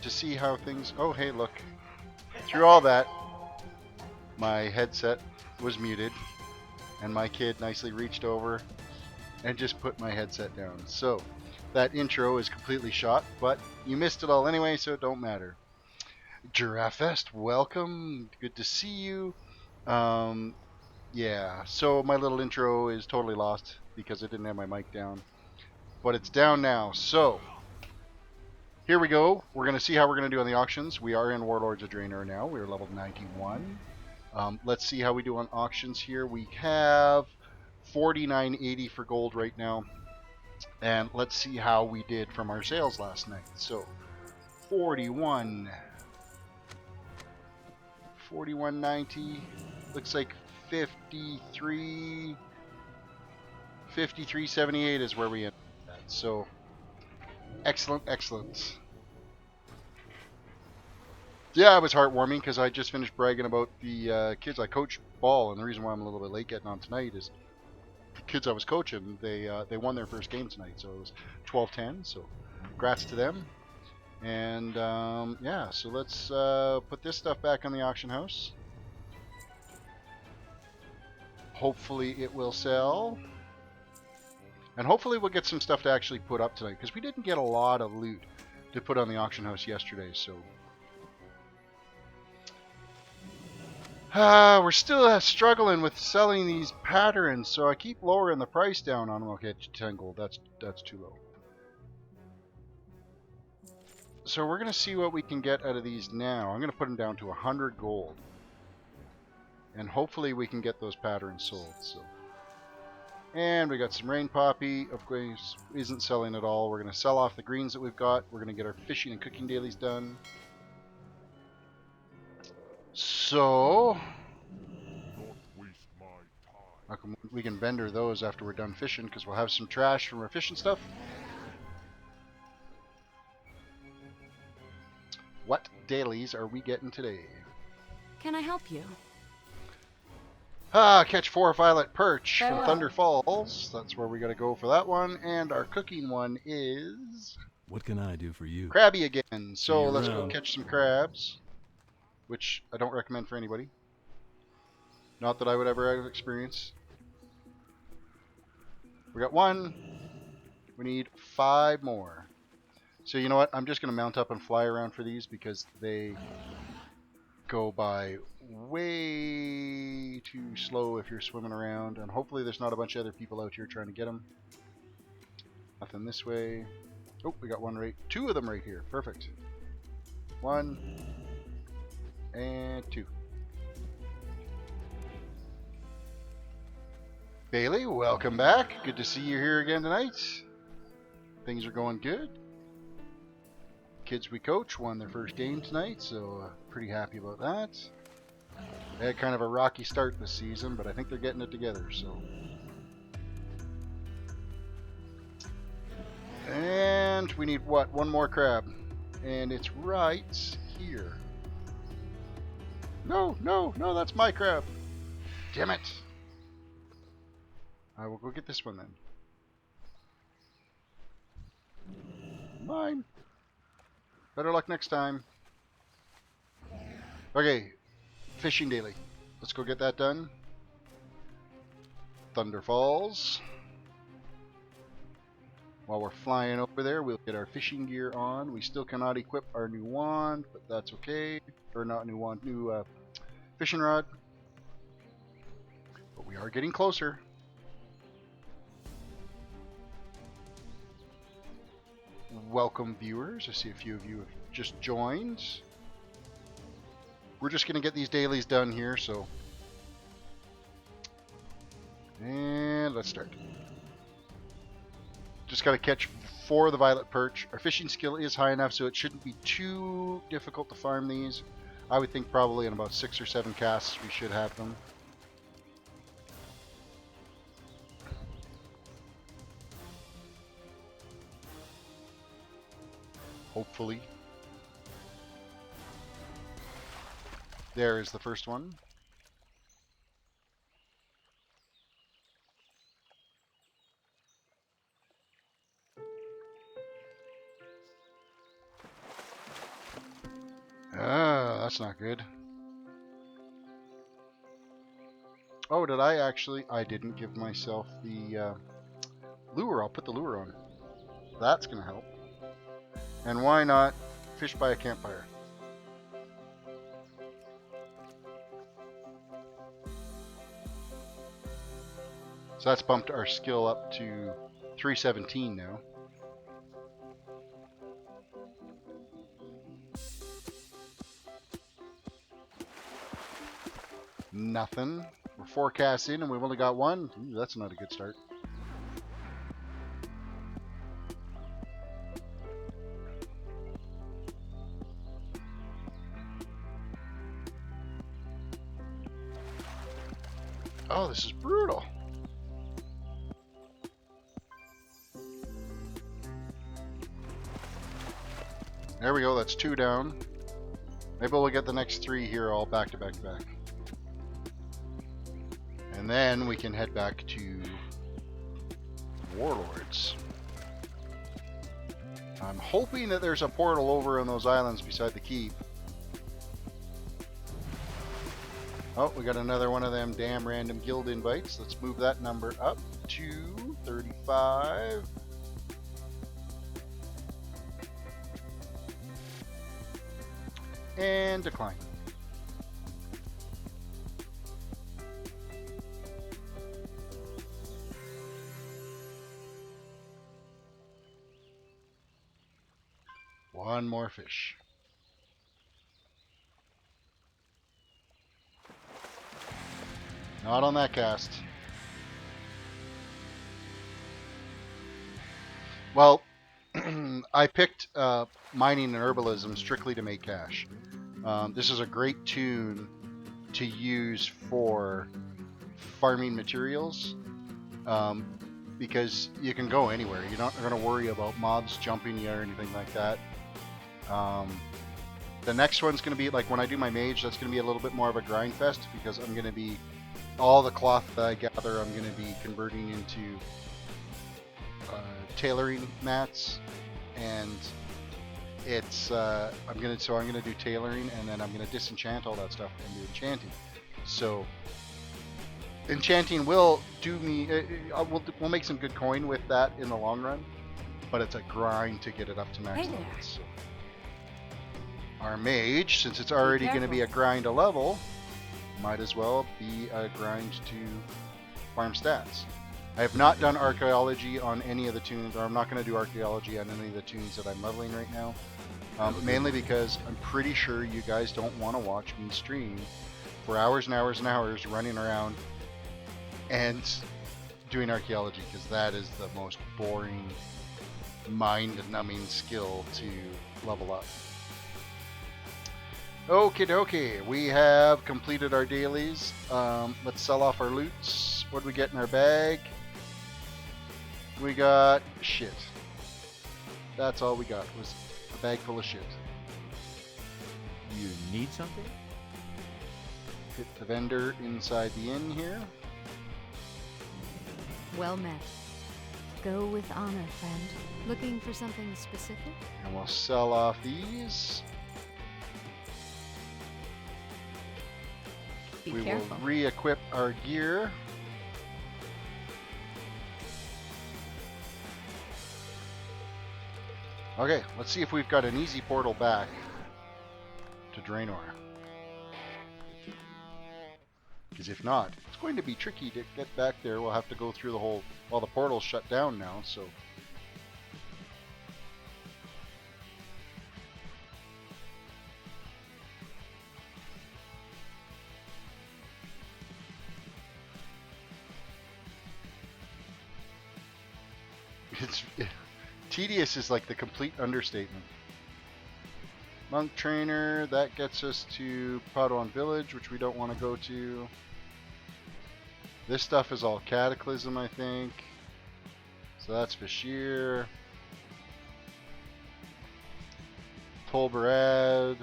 to see how things... Oh, hey, look. Through all that, my headset was muted, and my kid nicely reached over and just put my headset down. So, that intro is completely shot, but you missed it all anyway, so it don't matter. Giraffe Fest, welcome. Good to see you. Yeah, so my little intro is totally lost because I didn't have my mic down. But it's down now, so... Here we go. We're going to see how we're going to do on the auctions. We are in Warlords of Draenor now. We're level 91. Let's see how we do on auctions here. We have 49.80 for gold right now. And let's see how we did from our sales last night. So, 41. 41.90. Looks like 53. 53.78 is where we ended at. So, excellent, excellent. Yeah, it was heartwarming because I just finished bragging about the kids I coach ball, and the reason why I'm a little bit late getting on tonight is the kids I was coaching, they won their first game tonight, so it was 12-10, so congrats to them. And yeah, so let's put this stuff back on the auction house. Hopefully it will sell. And hopefully we'll get some stuff to actually put up tonight, because we didn't get a lot of loot to put on the auction house yesterday, so... we're still struggling with selling these patterns, so I keep lowering the price down on them. Okay, 10 gold, that's too low. So we're going to see what we can get out of these now. I'm going to put them down to 100 gold. And hopefully we can get those patterns sold. So. And we got some rain poppy. Of course, isn't selling at all. We're going to sell off the greens that we've got. We're going to get our fishing and cooking dailies done. So, we can vendor those after we're done fishing, because we'll have some trash from our fishing stuff. What dailies are we getting today? Can I help you? Catch 4 violet perch from Thunder Falls. That's where we got to go for that one. And our cooking one is... What can I do for you? Crabby again. So let's go around. catch some crabs. Which I don't recommend for anybody. Not that I would ever have experience. We got 1. We need 5 more. So you know what? I'm just going to mount up and fly around for these because they go by way too slow if you're swimming around. And hopefully there's not a bunch of other people out here trying to get them. Nothing this way. Oh, we got 2 of them right here. Perfect. 1. And 2. Bailey, welcome back. Good to see you here again tonight. Things are going good. Kids we coach won their first game tonight, so pretty happy about that. They had kind of a rocky start this season, but I think they're getting it together, so. And we need what? 1 more crab. And it's right here. No, no, no, that's my crab. Damn it. I will go get this one then. Mine. Better luck next time. Okay, fishing daily. Let's go get that done. Thunder Falls. While we're flying over there, we'll get our fishing gear on. We still cannot equip our new wand, but that's okay. Or not new wand, new fishing rod. But we are getting closer. Welcome viewers. I see a few of you have just joined. We're just going to get these dailies done here, so. And let's start. Just got to catch 4 of the violet perch. Our fishing skill is high enough, so it shouldn't be too difficult to farm these. I would think probably in about 6 or 7 casts we should have them. Hopefully. There is the first one. that's not good. Oh, did I actually? I didn't give myself the lure. I'll put the lure on. That's going to help. And why not fish by a campfire? So that's bumped our skill up to 317 now. Nothing. We're 4 casts in and we've only got 1. Ooh, that's not a good start. Oh, this is brutal. There we go, that's 2 down. Maybe we'll get the next 3 here all back to back to back. And then we can head back to Warlords. I'm hoping that there's a portal over on those islands beside the keep. Oh, we got another one of them damn random guild invites. Let's move that number up to 35. And decline. One more fish. Not on that cast. Well, I picked mining and herbalism strictly to make cash. This is a great toon to use for farming materials because you can go anywhere. You're not going to worry about mobs jumping you or anything like that. The next one's going to be, like when I do my mage, that's going to be a little bit more of a grind fest because I'm going to be, all the cloth that I gather, I'm going to be converting into tailoring mats, and it's I'm going to do tailoring, and then I'm going to disenchant all that stuff and do enchanting. So enchanting will do me, we'll make some good coin with that in the long run, but it's a grind to get it up to max Hey level. there. So our mage, since it's already going to be a grind a level, might as well be a grind to farm stats. I have not done archaeology on any of the toons, or I'm not going to do archaeology on any of the toons that I'm leveling right now. Mainly because I'm pretty sure you guys don't want to watch me stream for hours and hours and hours running around and doing archaeology, because that is the most boring, mind-numbing skill to level up. Okie dokie, we have completed our dailies. Let's sell off our loots. What do we get in our bag? We got shit. That's all we got, was a bag full of shit. You need something? Hit the vendor inside the inn here. Well met. Go with honor, friend. Looking for something specific? And we'll sell off these. Be We careful. will re-equip our gear. Okay, let's see if we've got an easy portal back to Draenor. Because if not, it's going to be tricky to get back there. We'll have to go through the whole... Well, the portal's shut down now, so... It's... Tedious is like the complete understatement. Monk trainer, that gets us to Padawan Village, which we don't want to go to. This stuff is all Cataclysm, I think. So that's Vashir. Tolbarad.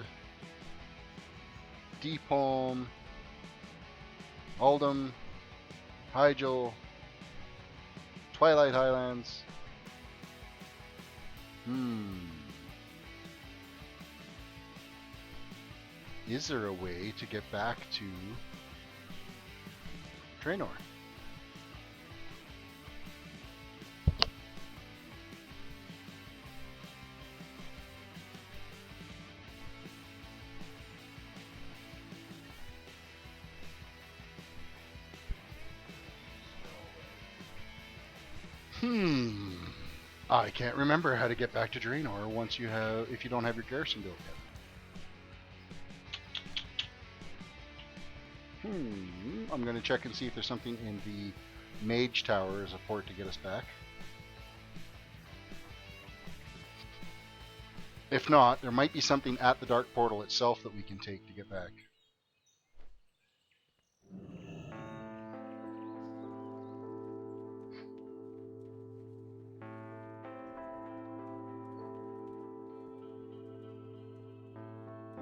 Deepholm. Uldum. Hyjal. Twilight Highlands. is there a way to get back to Draenor? I can't remember how to get back to Draenor once you have, if you don't have your garrison built yet. I'm going to check and see if there's something in the mage tower as a port to get us back. If not, there might be something at the dark portal itself that we can take to get back.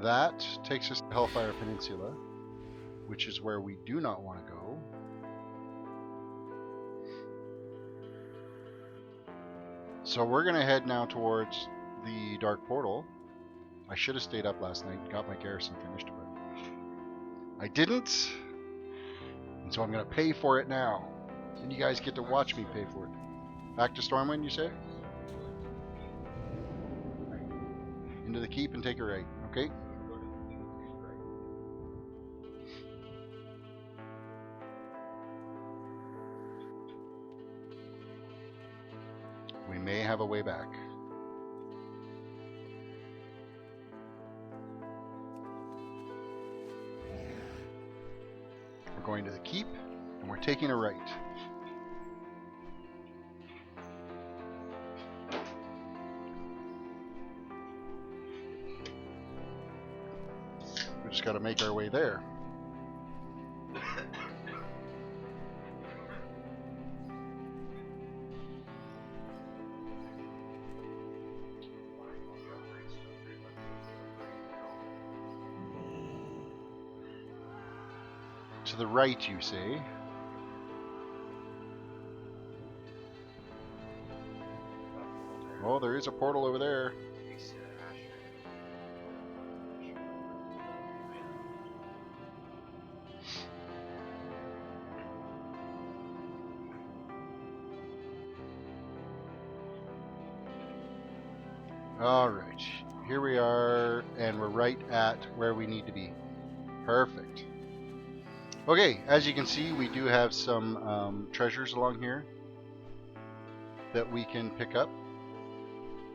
That takes us to Hellfire Peninsula, which is where we do not want to go. So we're going to head now towards the Dark Portal. I should have stayed up last night and got my garrison finished, but I didn't. And so I'm going to pay for it now. And you guys get to watch me pay for it. Back to Stormwind, you say? Into the keep and take a right, okay? We may have a way back. We're going to the keep, and we're taking a right. We just got to make our way there. To the right, you say? Oh, there is a portal over there. Alright, here we are, and we're right at where we need to be. Perfect. Okay, as you can see, we do have some treasures along here that we can pick up.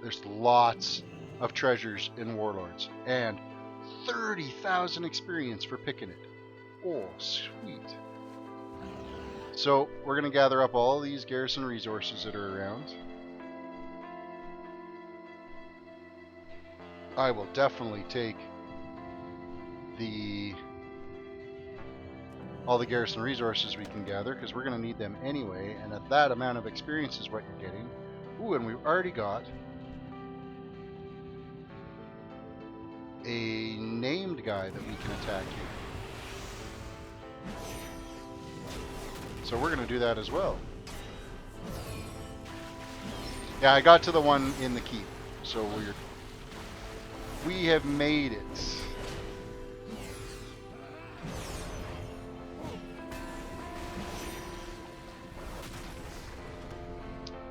There's lots of treasures in Warlords, and 30,000 experience for picking it. Oh, sweet. So, we're going to gather up all these garrison resources that are around. I will definitely take all the garrison resources we can gather, because we're going to need them anyway, and at that amount of experience is what you're getting. Ooh, and we've already got a named guy that we can attack here. So we're going to do that as well. Yeah, I got to the one in the keep, so we have made it.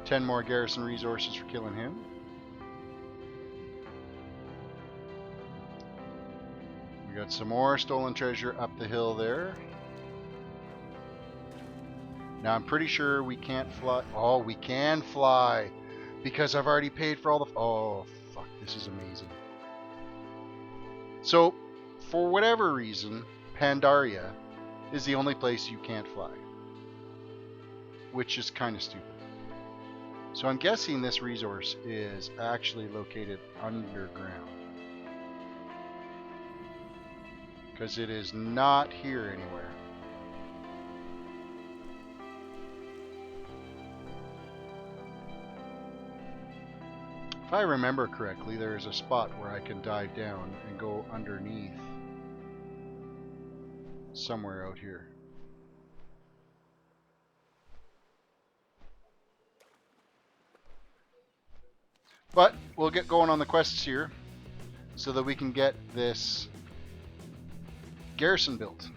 Ten more garrison resources for killing him. We got some more stolen treasure up the hill there. Now I'm pretty sure we can't fly. Oh, we can fly because I've already paid for all the. Oh, fuck! This is amazing. So, for whatever reason, Pandaria is the only place you can't fly, which is kind of stupid. So I'm guessing this resource is actually located underground, because it is not here anywhere. If I remember correctly, there is a spot where I can dive down and go underneath somewhere out here. But we'll get going on the quests here so that we can get this Garrison built.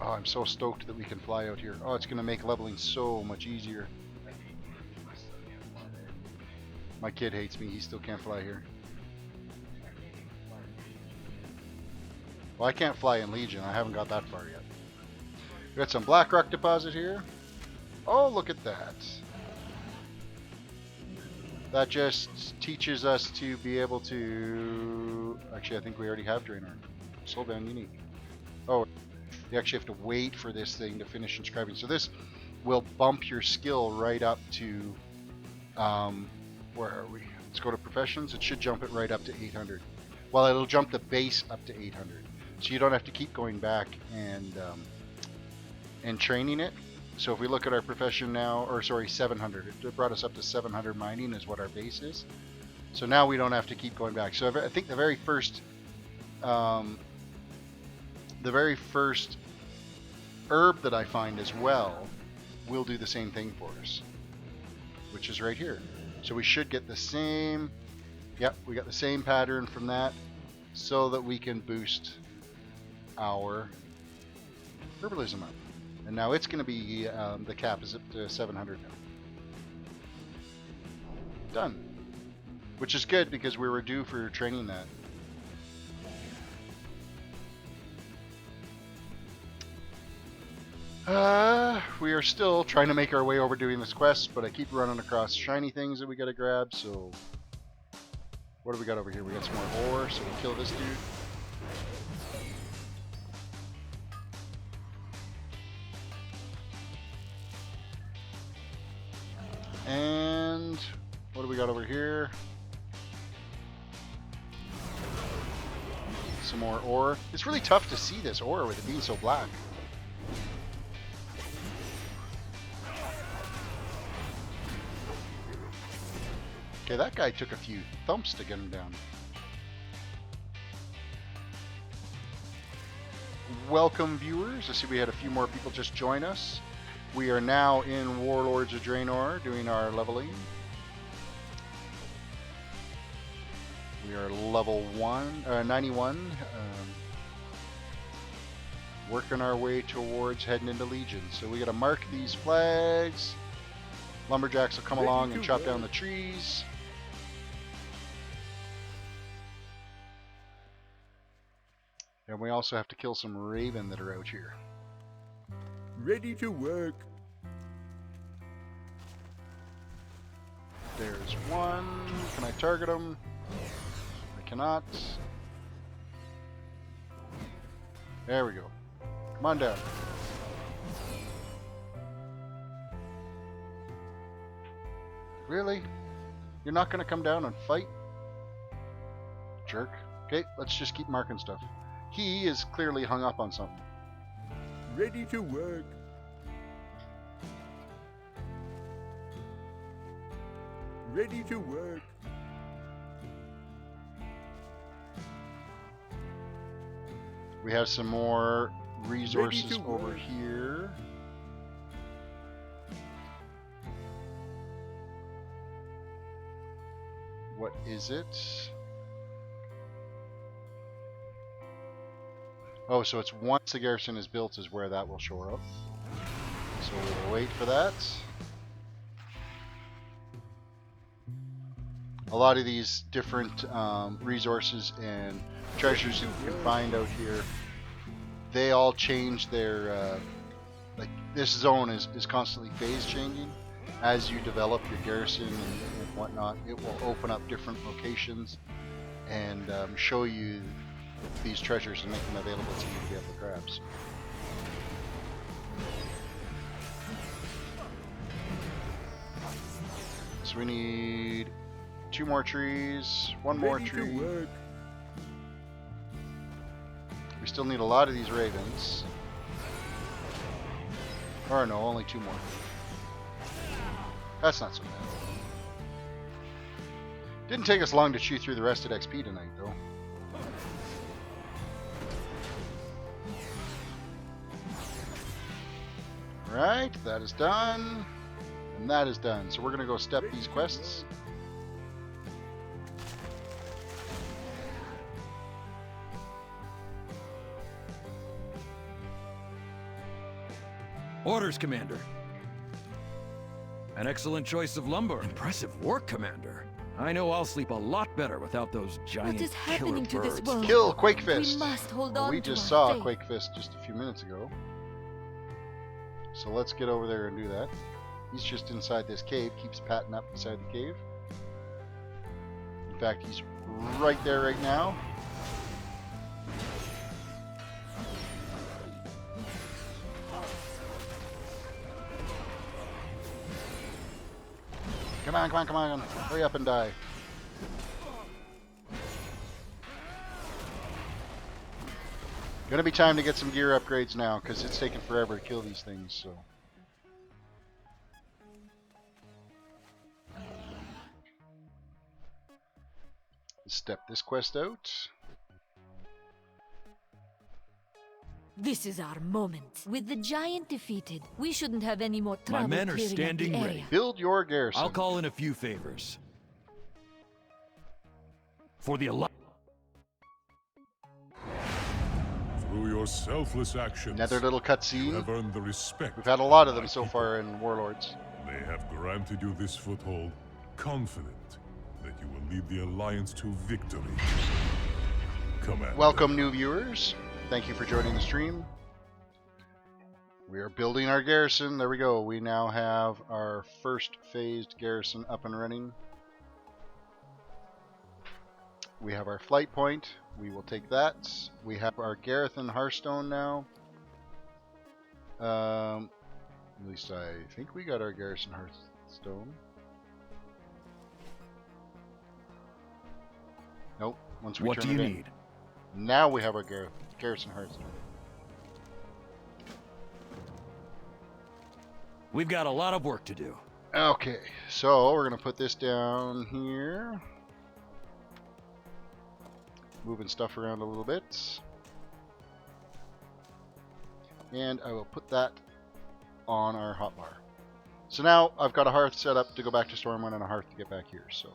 Oh, I'm so stoked that we can fly out here. Oh, it's going to make leveling so much easier. My kid hates me. He still can't fly here. Well, I can't fly in Legion. I haven't got that far yet. We got some black rock deposit here. Oh, look at that. That just teaches us to be able to... Actually, I think we already have Draenor. Soulbound Unique. Oh, you actually have to wait for this thing to finish inscribing. So this will bump your skill right up to... where are we? Let's go to Professions. It should jump it right up to 800. Well, it'll jump the base up to 800. So you don't have to keep going back and training it. So if we look at our profession now, or sorry, 700. It brought us up to 700 mining is what our base is. So now we don't have to keep going back. So I think the very first herb that I find as well will do the same thing for us, which is right here. So we should get the same, yep, we got the same pattern from that, so that we can boost our herbalism up. And now it's going to be, the cap is up to 700 now. Done. Which is good because we were due for training that. We are still trying to make our way over doing this quest, but I keep running across shiny things that we gotta grab, so... What do we got over here? We got some more ore, so we'll kill this dude. And... what do we got over here? Some more ore. It's really tough to see this ore with it being so black. Okay, that guy took a few thumps to get him down. Welcome, viewers. I see we had a few more people just join us. We are now in Warlords of Draenor doing our leveling. We are level 91. Working our way towards heading into Legion. So we got to mark these flags. Lumberjacks will come along and chop down the trees. And we also have to kill some raven that are out here. Ready to work. There's one. Can I target him? I cannot. There we go. Come on down. Really? You're not going to come down and fight? Jerk. Okay, let's just keep marking stuff. He is clearly hung up on something. Ready to work. Ready to work. We have some more resources over work. here. What is it? Oh, so it's once the garrison is built is where that will show up. So we'll wait for that. A lot of these different resources and treasures you can find out here, they all change their, like this zone is constantly phase changing. As you develop your garrison and whatnot, it will open up different locations and show you these treasures and make them available to you to be able to grab. So we need 2 more trees, 1 more tree. We still need a lot of these ravens. Or no, only 2 more. That's not so bad. Didn't take us long to chew through the rested XP tonight, though. Right, that is done. And that is done. So we're going to go step these quests. Orders, Commander. An excellent choice of lumber. Impressive work, Commander. I know I'll sleep a lot better without those giant What is happening to killer this birds. world? Kill Quake We Fist. must hold Well, on we to just our saw faith. Quake Fist just a few minutes ago. So let's get over there and do that. He's just inside this cave, keeps patting up beside the cave. In fact, he's right there right now. Come on, come on, come on. Hurry up and die. Gonna be time to get some gear upgrades now, because it's taking forever to kill these things, so. Step this quest out. This is our moment. With the giant defeated, we shouldn't have any more trouble My men are clearing up standing the ready. area. Build your garrison. I'll call in a few favors. For the Alliance. Through your selfless actions, Another little you cutscene. have earned the respect. We've had a lot of them my so people. far in Warlords. They have granted you this foothold, confident that you will lead the Alliance to victory. Commander. Welcome, new viewers. Thank you for joining the stream. We are building our garrison. There we go. We now have our first phased garrison up and running. We have our flight point. We will take that. We have our garrison Hearthstone now. At least I think we got our garrison Hearthstone. Nope. Once we What turn do you it in. need? Now we have our garrison Hearthstone. We've got a lot of work to do. Okay, so we're going to put this down here. Moving stuff around a little bit. And I will put that on our hotbar. So now I've got a hearth set up to go back to Stormwind and a hearth to get back here. So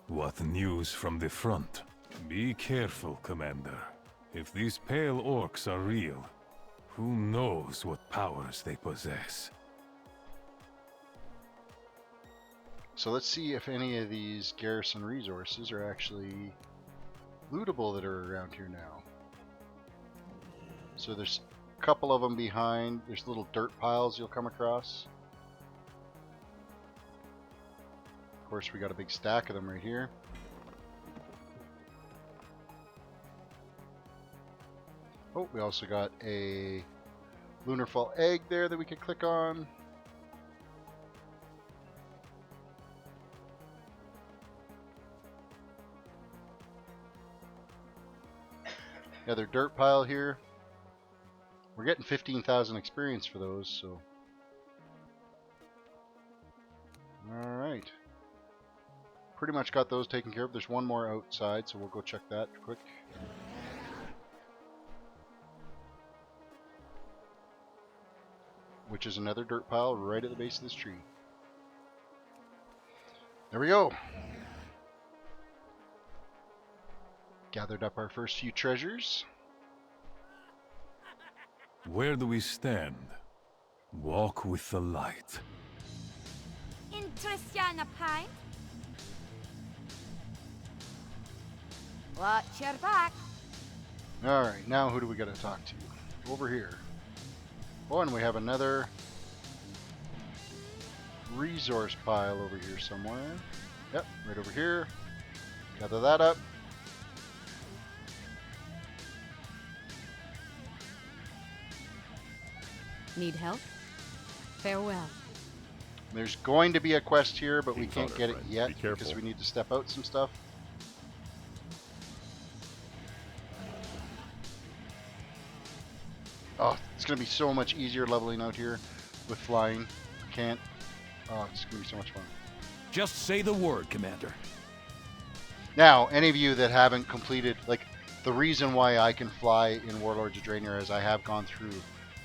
What news from the front? Be careful, Commander. If these pale orcs are real, who knows what powers they possess? So let's see if any of these garrison resources are actually lootable that are around here now. So there's a couple of them behind. There's little dirt piles you'll come across. Of course, we got a big stack of them right here. Oh, we also got a Lunarfall egg there that we could click on. Another dirt pile here. We're getting 15,000 experience for those, so. Alright. Pretty much got those taken care of. There's one more outside, so we'll go check that quick. Which is another dirt pile right at the base of this tree. There we go. Gathered up our first few treasures. Where do we stand? Walk with the light. Interest ya in a pint? Watch your back. Alright, now who do we got to talk to? Over here. Oh, and we have another resource pile over here somewhere. Yep, right over here. Gather that up. Need help? Farewell. There's going to be a quest here, but we Think can't harder, get it friend. yet Be careful. because we need to step out some stuff. Oh, it's going to be so much easier leveling out here with flying. Can't. Oh, it's going to be so much fun. Just say the word, Commander. Now, any of you that haven't completed, like, the reason why I can fly in Warlords of Draenor is I have gone through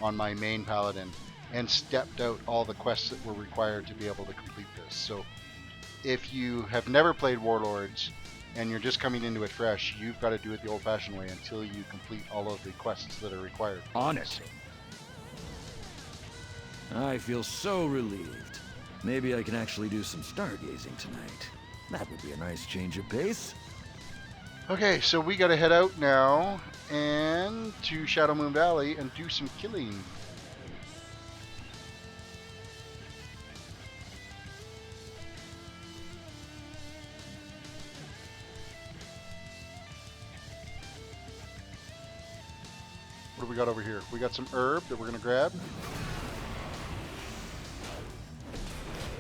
on my main Paladin and stepped out all the quests that were required to be able to complete this. So, if you have never played Warlords and you're just coming into it fresh, you've got to do it the old-fashioned way until you complete all of the quests that are required. On it. I feel so relieved. Maybe I can actually do some stargazing tonight. That would be a nice change of pace. Okay, so we gotta head out now and to Shadowmoon Valley and do some killing. What do we got over here? We got some herb that we're gonna grab.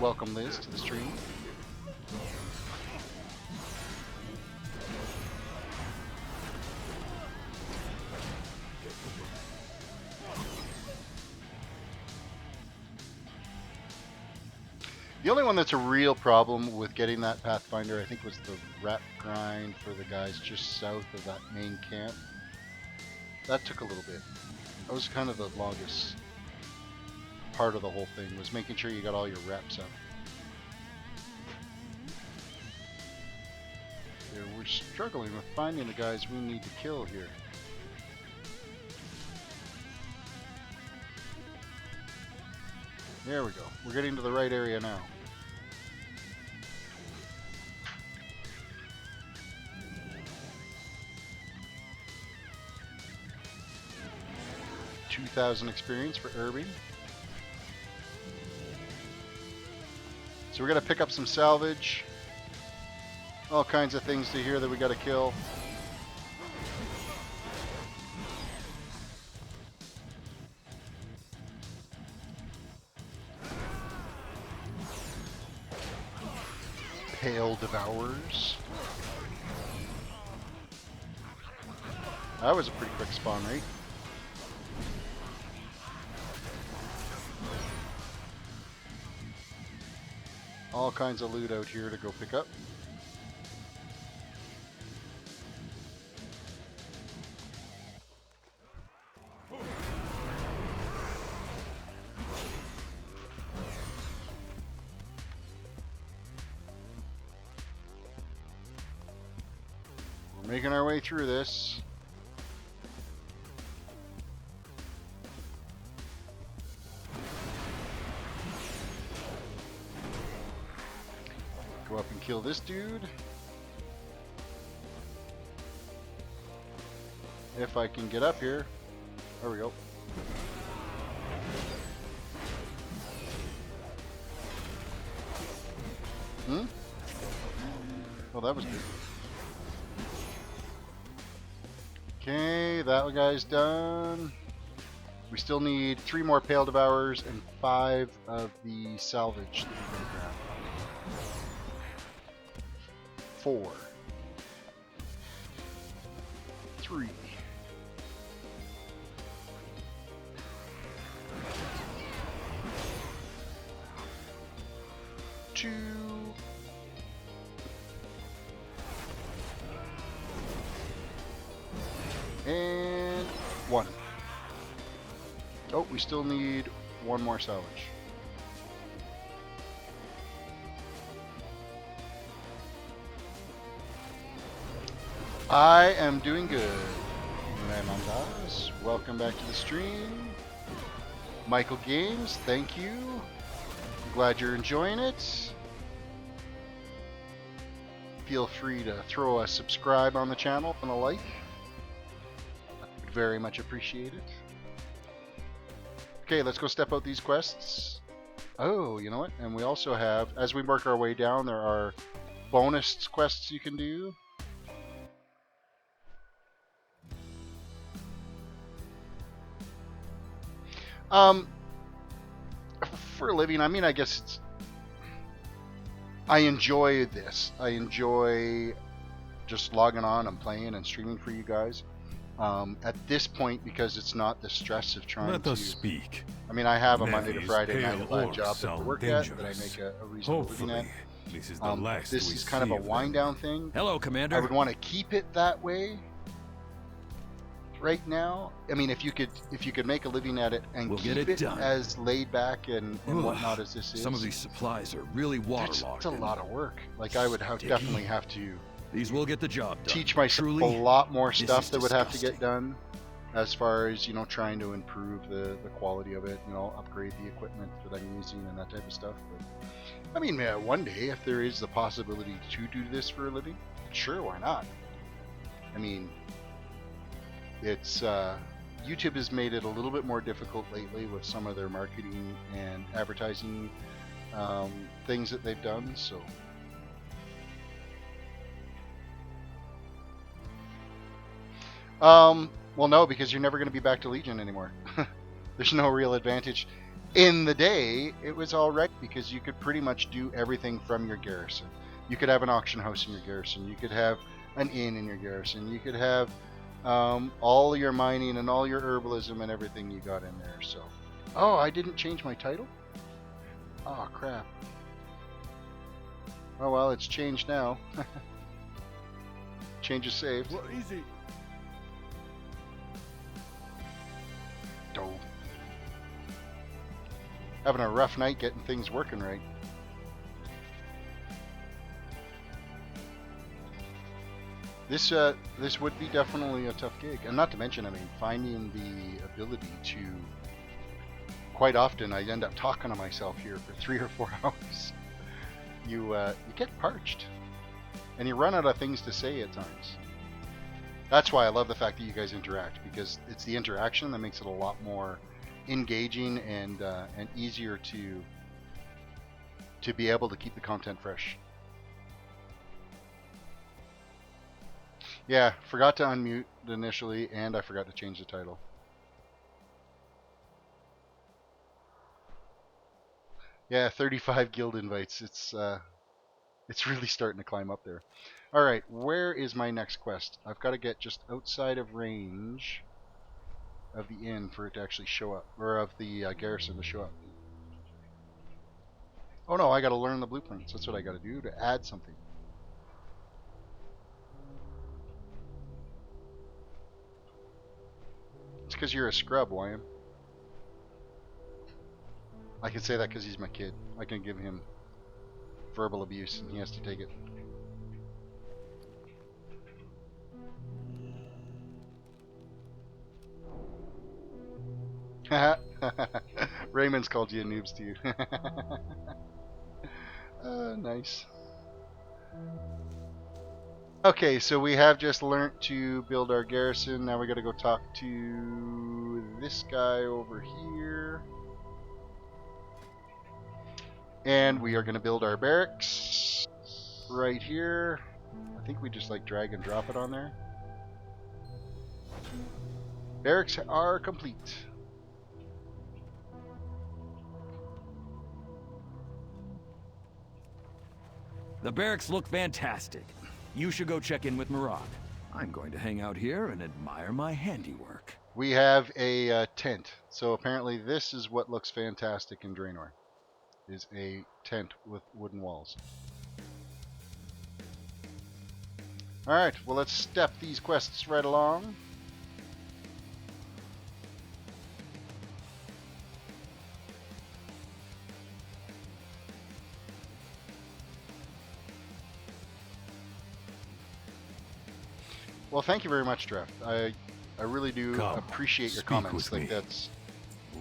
Welcome, Liz, to the stream. The only one that's a real problem with getting that Pathfinder, I think, was the rat grind for the guys just south of that main camp. That took a little bit. That was kind of the longest part of the whole thing, was making sure you got all your reps up. Yeah, we're struggling with finding the guys we need to kill here. There we go. We're getting to the right area now. $2,000 experience for Irby. So we're gonna pick up some salvage. All kinds of things to here that we gotta kill. Pale Devourers. That was a pretty quick spawn rate. All kinds of loot out here to go pick up. We're making our way through this. Go up and kill this dude. If I can get up here. There we go. Oh, that was good. Okay, that guy's done. We still need 3 more Pale Devourers and 5 of the salvage that we're gonna grab. 4, 3, 2, and 1. Oh, we still need 1 more salvage. I am doing good. Ramondas, welcome back to the stream. Michael Games, thank you. I'm glad you're enjoying it. Feel free to throw a subscribe on the channel and a like. I would very much appreciate it. Okay, let's go step out these quests. Oh, you know what? And we also have, as we work our way down, there are bonus quests you can do. For a living, I mean, I guess it's... I enjoy this. I enjoy just logging on and playing and streaming for you guys. At this point, because it's not the stress of trying Let to... us speak. I mean, I have a Monday to These Friday pale 9 to 5 job orcs that I sound work at, that I dangerous. make a reasonable living at. Hopefully, this is the last This we is kind of see a wind them. down thing. Hello, Commander. I would want to keep it that way right now. I mean, if you could make a living at it and We'll keep get it done. as laid back and Ugh, whatnot as this is. Some of these supplies are really waterlogged. It's a lot of work. Like, I would Sticky. definitely have to These will get the job done. teach myself Truly, a lot more this stuff is that would have to get disgusting. done. as far as, you know, trying to improve the quality of it, you know, upgrade the equipment that I'm using and that type of stuff. But I mean, one day, if there is the possibility to do this for a living, sure, why not? I mean, it's YouTube has made it a little bit more difficult lately with some of their marketing and advertising things that they've done. So, well, no, because you're never going to be back to Legion anymore. There's no real advantage. In the day, it was all right because you could pretty much do everything from your garrison. You could have an auction house in your garrison. You could have an inn in your garrison. You could have all your mining and all your herbalism and everything you got in there. So, oh, I didn't change my title? Oh, crap. Oh, well, it's changed now. Change is saved. Well, easy. Oh. Having a rough night getting things working right. This would be definitely a tough gig, and not to mention, I mean, finding the ability to. Quite often, I end up talking to myself here for 3 or 4 hours. You get parched, and you run out of things to say at times. That's why I love the fact that you guys interact, because it's the interaction that makes it a lot more engaging and easier to be able to keep the content fresh. Yeah, forgot to unmute initially, and I forgot to change the title. Yeah, 35 guild invites. It's really starting to climb up there. All right, where is my next quest? I've got to get just outside of range of the inn for it to actually show up, or of the garrison to show up. Oh no, I got to learn the blueprints. That's what I got to do to add something. It's because you're a scrub, Wyam. I can say that because he's my kid. I can give him verbal abuse and he has to take it. Raymond's called you a noobs too. Nice. Okay, so we have just learnt to build our garrison. Now we gotta go talk to this guy over here. And we are gonna build our barracks right here. I think we just like drag and drop it on there. Barracks are complete. The barracks look fantastic. You should go check in with Marag. I'm going to hang out here and admire my handiwork. We have a tent. So apparently this is what looks fantastic in Draenor. Is a tent with wooden walls. Alright, well let's step these quests right along. Well, thank you very much, Trev. I really do Come, appreciate your speak comments. with Like me. that's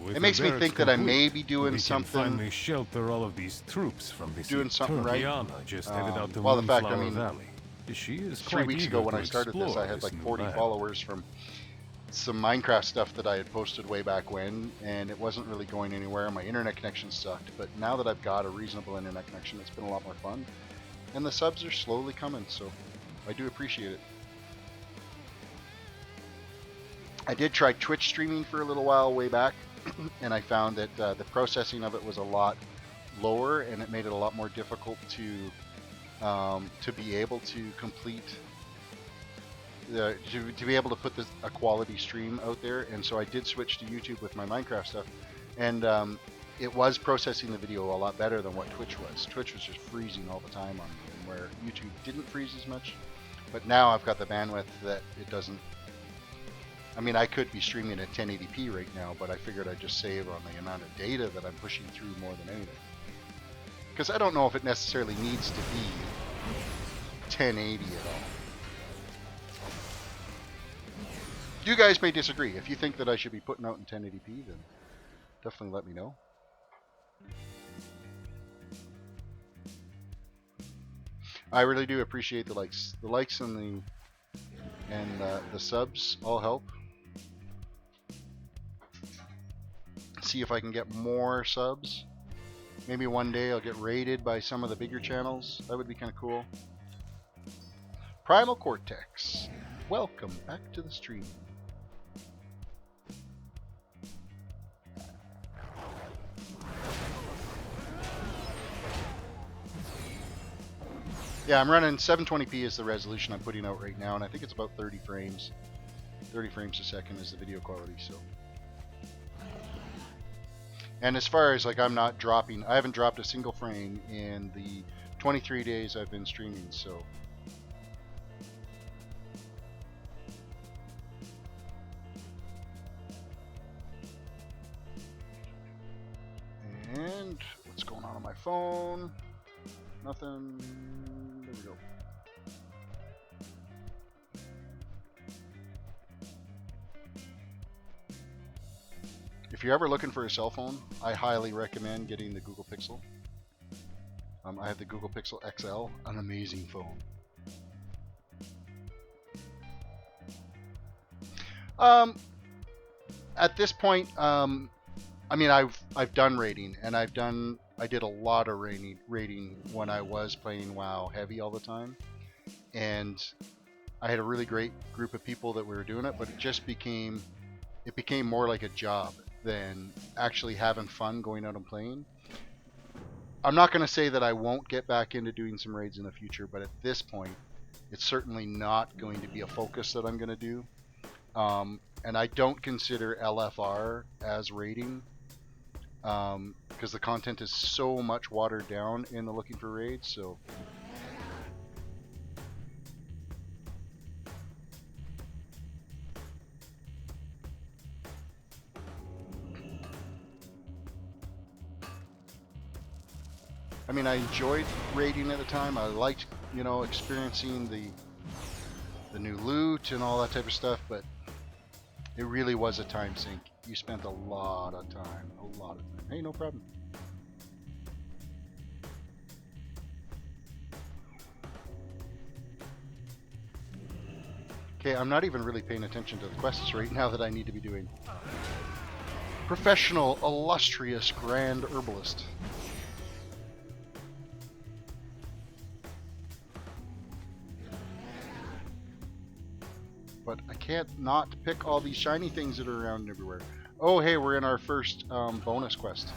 With it makes the me barracks think that I complete, may be doing we something. can finally shelter all of these troops from this. Doing something right. Turkiana just headed out to well, the fact, I Moonflower mean, Valley. She is 3 quite weeks eager ago when to I started this, explore I had like new 40 land. followers from some Minecraft stuff that I had posted way back when, and it wasn't really going anywhere. My internet connection sucked, but now that I've got a reasonable internet connection, it's been a lot more fun, and the subs are slowly coming, so I do appreciate it. I did try Twitch streaming for a little while way back, and I found that the processing of it was a lot lower, and it made it a lot more difficult to be able to complete, to be able to put a quality stream out there. And so I did switch to YouTube with my Minecraft stuff, and it was processing the video a lot better than what Twitch was. Twitch was just freezing all the time on me, where YouTube didn't freeze as much. But now I've got the bandwidth that it doesn't. I mean, I could be streaming at 1080p right now, but I figured I'd just save on the amount of data that I'm pushing through more than anything. Because I don't know if it necessarily needs to be 1080 at all. You guys may disagree. If you think that I should be putting out in 1080p, then definitely let me know. I really do appreciate the likes. The likes and the subs all help. See if I can get more subs. Maybe one day I'll get raided by some of the bigger channels. That would be kind of cool. Primal Cortex, welcome back to the stream. Yeah, I'm running 720p is the resolution I'm putting out right now, and I think it's about 30 frames. 30 frames a second is the video quality, so. And as far as like I'm not dropping, I haven't dropped a single frame in the 23 days I've been streaming, so. And what's going on my phone? Nothing. There we go. If you're ever looking for a cell phone, I highly recommend getting the Google Pixel. I have the Google Pixel XL, an amazing phone. At this point, I mean, I've done raiding, and I did a lot of raiding when I was playing WoW heavy all the time, and I had a really great group of people that we were doing it, but it became more like a job than actually having fun going out and playing. I'm not going to say that I won't get back into doing some raids in the future, but at this point, it's certainly not going to be a focus that I'm going to do. And I don't consider LFR as raiding, because the content is so much watered down in the looking for raids, so. I mean, I enjoyed raiding at the time. I liked, you know, experiencing the new loot and all that type of stuff, but it really was a time sink. You spent a lot of time. Hey, no problem. Okay, I'm not even really paying attention to the quests right now that I need to be doing. Professional, illustrious, grand herbalist. But I can't not pick all these shiny things that are around everywhere. Oh, hey, we're in our first bonus quest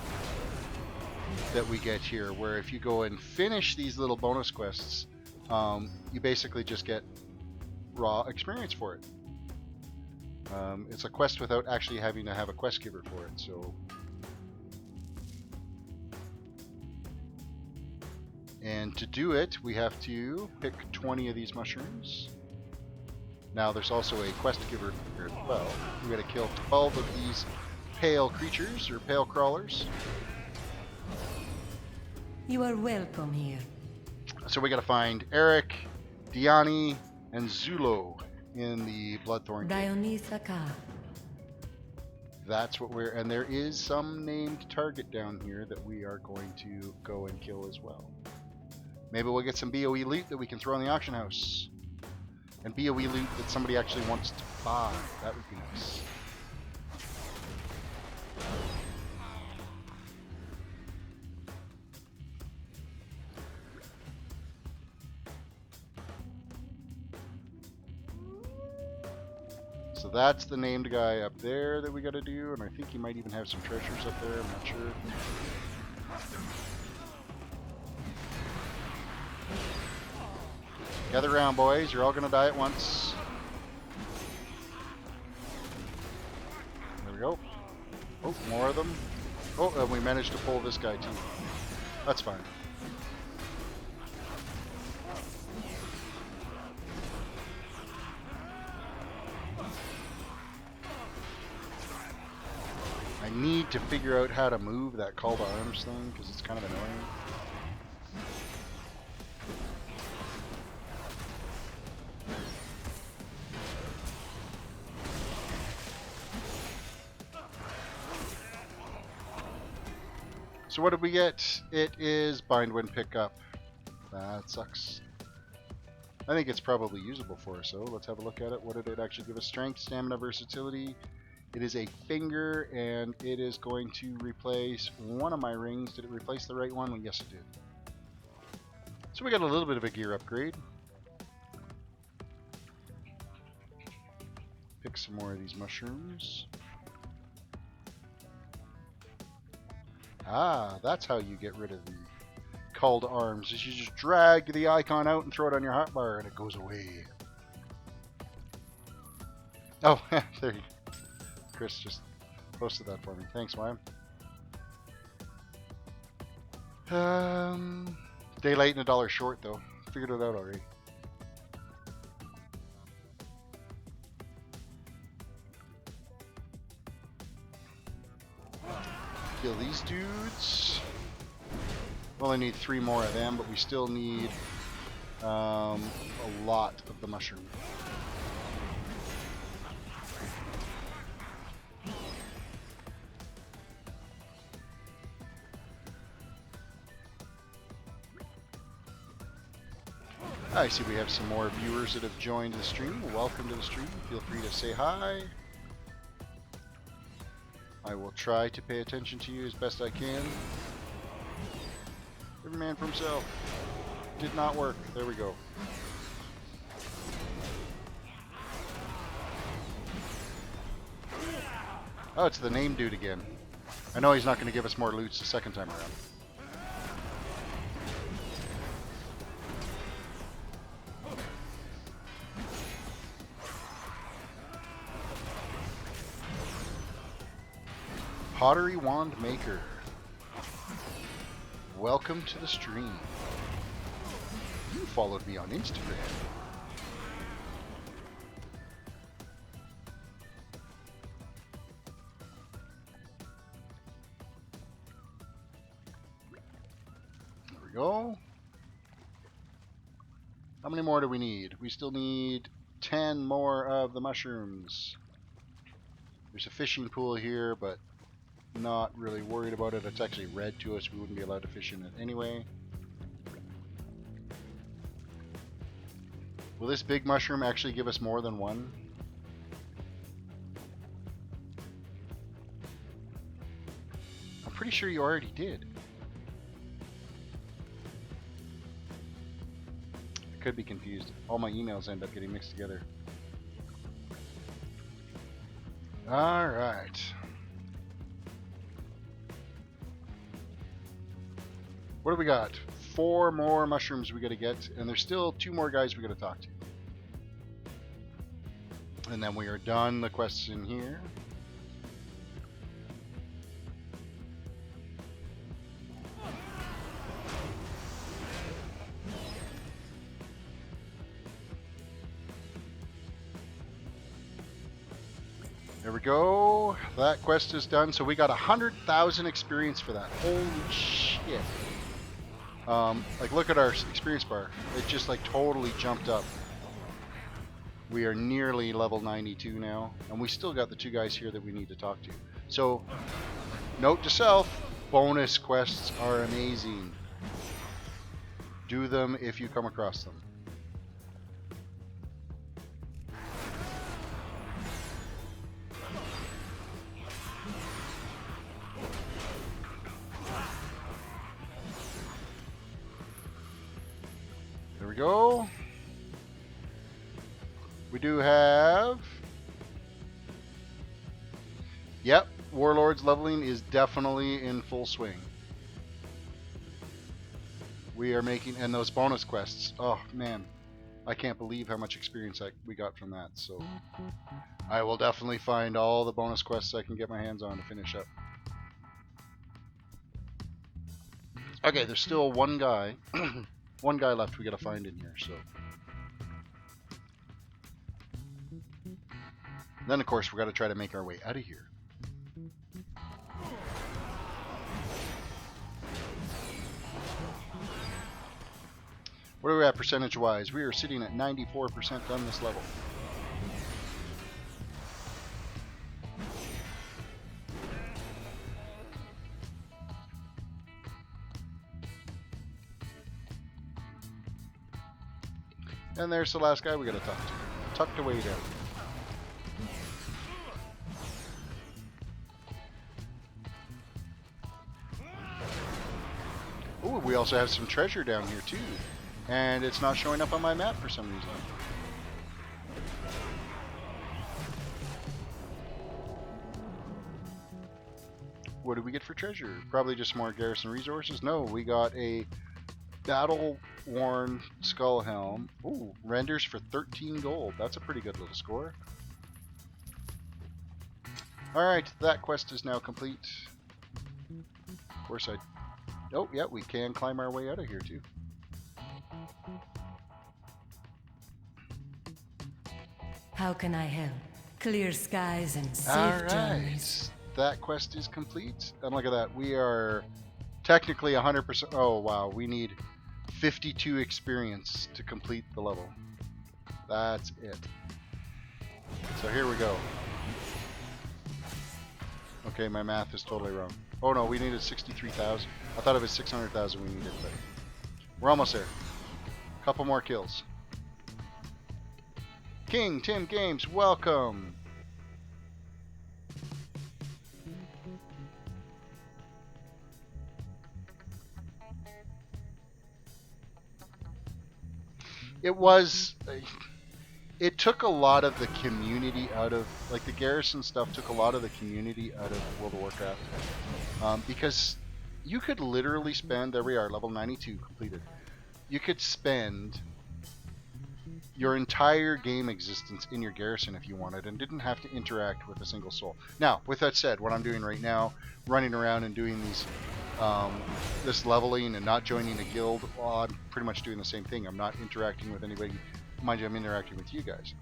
that we get here, where if you go and finish these little bonus quests, you basically just get raw experience for it. It's a quest without actually having to have a quest giver for it, so. And to do it, we have to pick 20 of these mushrooms. Now there's also a quest giver here as well. We gotta kill 12 of these pale creatures, or pale crawlers. You are welcome here. So we gotta find Eric, Diani, and Zulo in the Bloodthorn Cave. That's what and there is some named target down here that we are going to go and kill as well. Maybe we'll get some BOE loot that we can throw in the auction house. And BOE loot that somebody actually wants to buy. That would be nice. So that's the named guy up there that we gotta do, and I think he might even have some treasures up there, I'm not sure. Gather around, boys. You're all gonna die at once. There we go. Oh, more of them. Oh, and we managed to pull this guy too. That's fine. I need to figure out how to move that call to arms thing, because it's kind of annoying. So what did we get? It is bind when pick up. That sucks. I think it's probably usable for us, so let's have a look at it. What did it actually give us? Strength, stamina, versatility. It is a finger, and it is going to replace one of my rings. Did it replace the right one? Well, yes, it did. So we got a little bit of a gear upgrade. Pick some more of these mushrooms. Ah, that's how you get rid of the call to arms, is you just drag the icon out and throw it on your hotbar and it goes away. Oh, there you go. Chris just posted that for me. Thanks, Wime. Day late and $1 short though. Figured it out already. Kill these dudes. We only need 3 more of them, but we still need a lot of the mushroom. I see we have some more viewers that have joined the stream. Welcome to the stream. Feel free to say hi. I will try to pay attention to you as best I can. Every man for himself. Did not work. There we go. Oh, it's the name dude again. I know he's not going to give us more loots the second time around. Pottery Wand Maker. Welcome to the stream. You followed me on Instagram. There we go. How many more do we need? We still need 10 more of the mushrooms. There's a fishing pool here, but not really worried about it. It's actually red to us. We wouldn't be allowed to fish in it anyway. Will this big mushroom actually give us more than one? I'm pretty sure you already did. I could be confused. All my emails end up getting mixed together. Alright. What do we got? 4 more mushrooms we gotta get, and there's still 2 more guys we gotta talk to. And then we are done the quests in here. There we go. That quest is done. So we got 100,000 experience for that. Holy shit. Like, look at our experience bar. It just like totally jumped up. We are nearly level 92 now, and we still got the 2 guys here that we need to talk to. So, note to self, bonus quests are amazing. Do them if you come across them. There we go. We do have... Yep, Warlords leveling is definitely in full swing. We are making... And those bonus quests. Oh, man. I can't believe how much experience we got from that. So I will definitely find all the bonus quests I can get my hands on to finish up. Okay, there's still one guy. One guy left we gotta find in here, so... Then, of course, we got to try to make our way out of here. What are we at percentage-wise? We are sitting at 94% done this level. And there's the last guy we gotta talk to. Tucked away down. Ooh, we also have some treasure down here too. And it's not showing up on my map for some reason. What did we get for treasure? Probably just more garrison resources? No, we got a battle-worn skull helm. Ooh, renders for 13 gold. That's a pretty good little score. Alright, that quest is now complete. Of course oh, yeah, we can climb our way out of here too. How can I help? Clear skies and safe Alright, journeys. that quest is complete. And look at that, we are technically 100%. Oh, wow, we need 52 experience to complete the level. That's it. So here we go. Okay, my math is totally wrong. Oh no, we needed 63,000. I thought it was 600,000 we needed, but we're almost there. Couple more kills. King Tim Games, welcome. It took a lot of the community out of, like, the garrison stuff took a lot of the community out of World of Warcraft. Because you could literally spend, there we are, level 92 completed. You could spend your entire game existence in your garrison if you wanted and didn't have to interact with a single soul. Now, with that said, what I'm doing right now, running around and doing these this leveling and not joining a guild, well, I'm pretty much doing the same thing. I'm not interacting with anybody. Mind you, I'm interacting with you guys.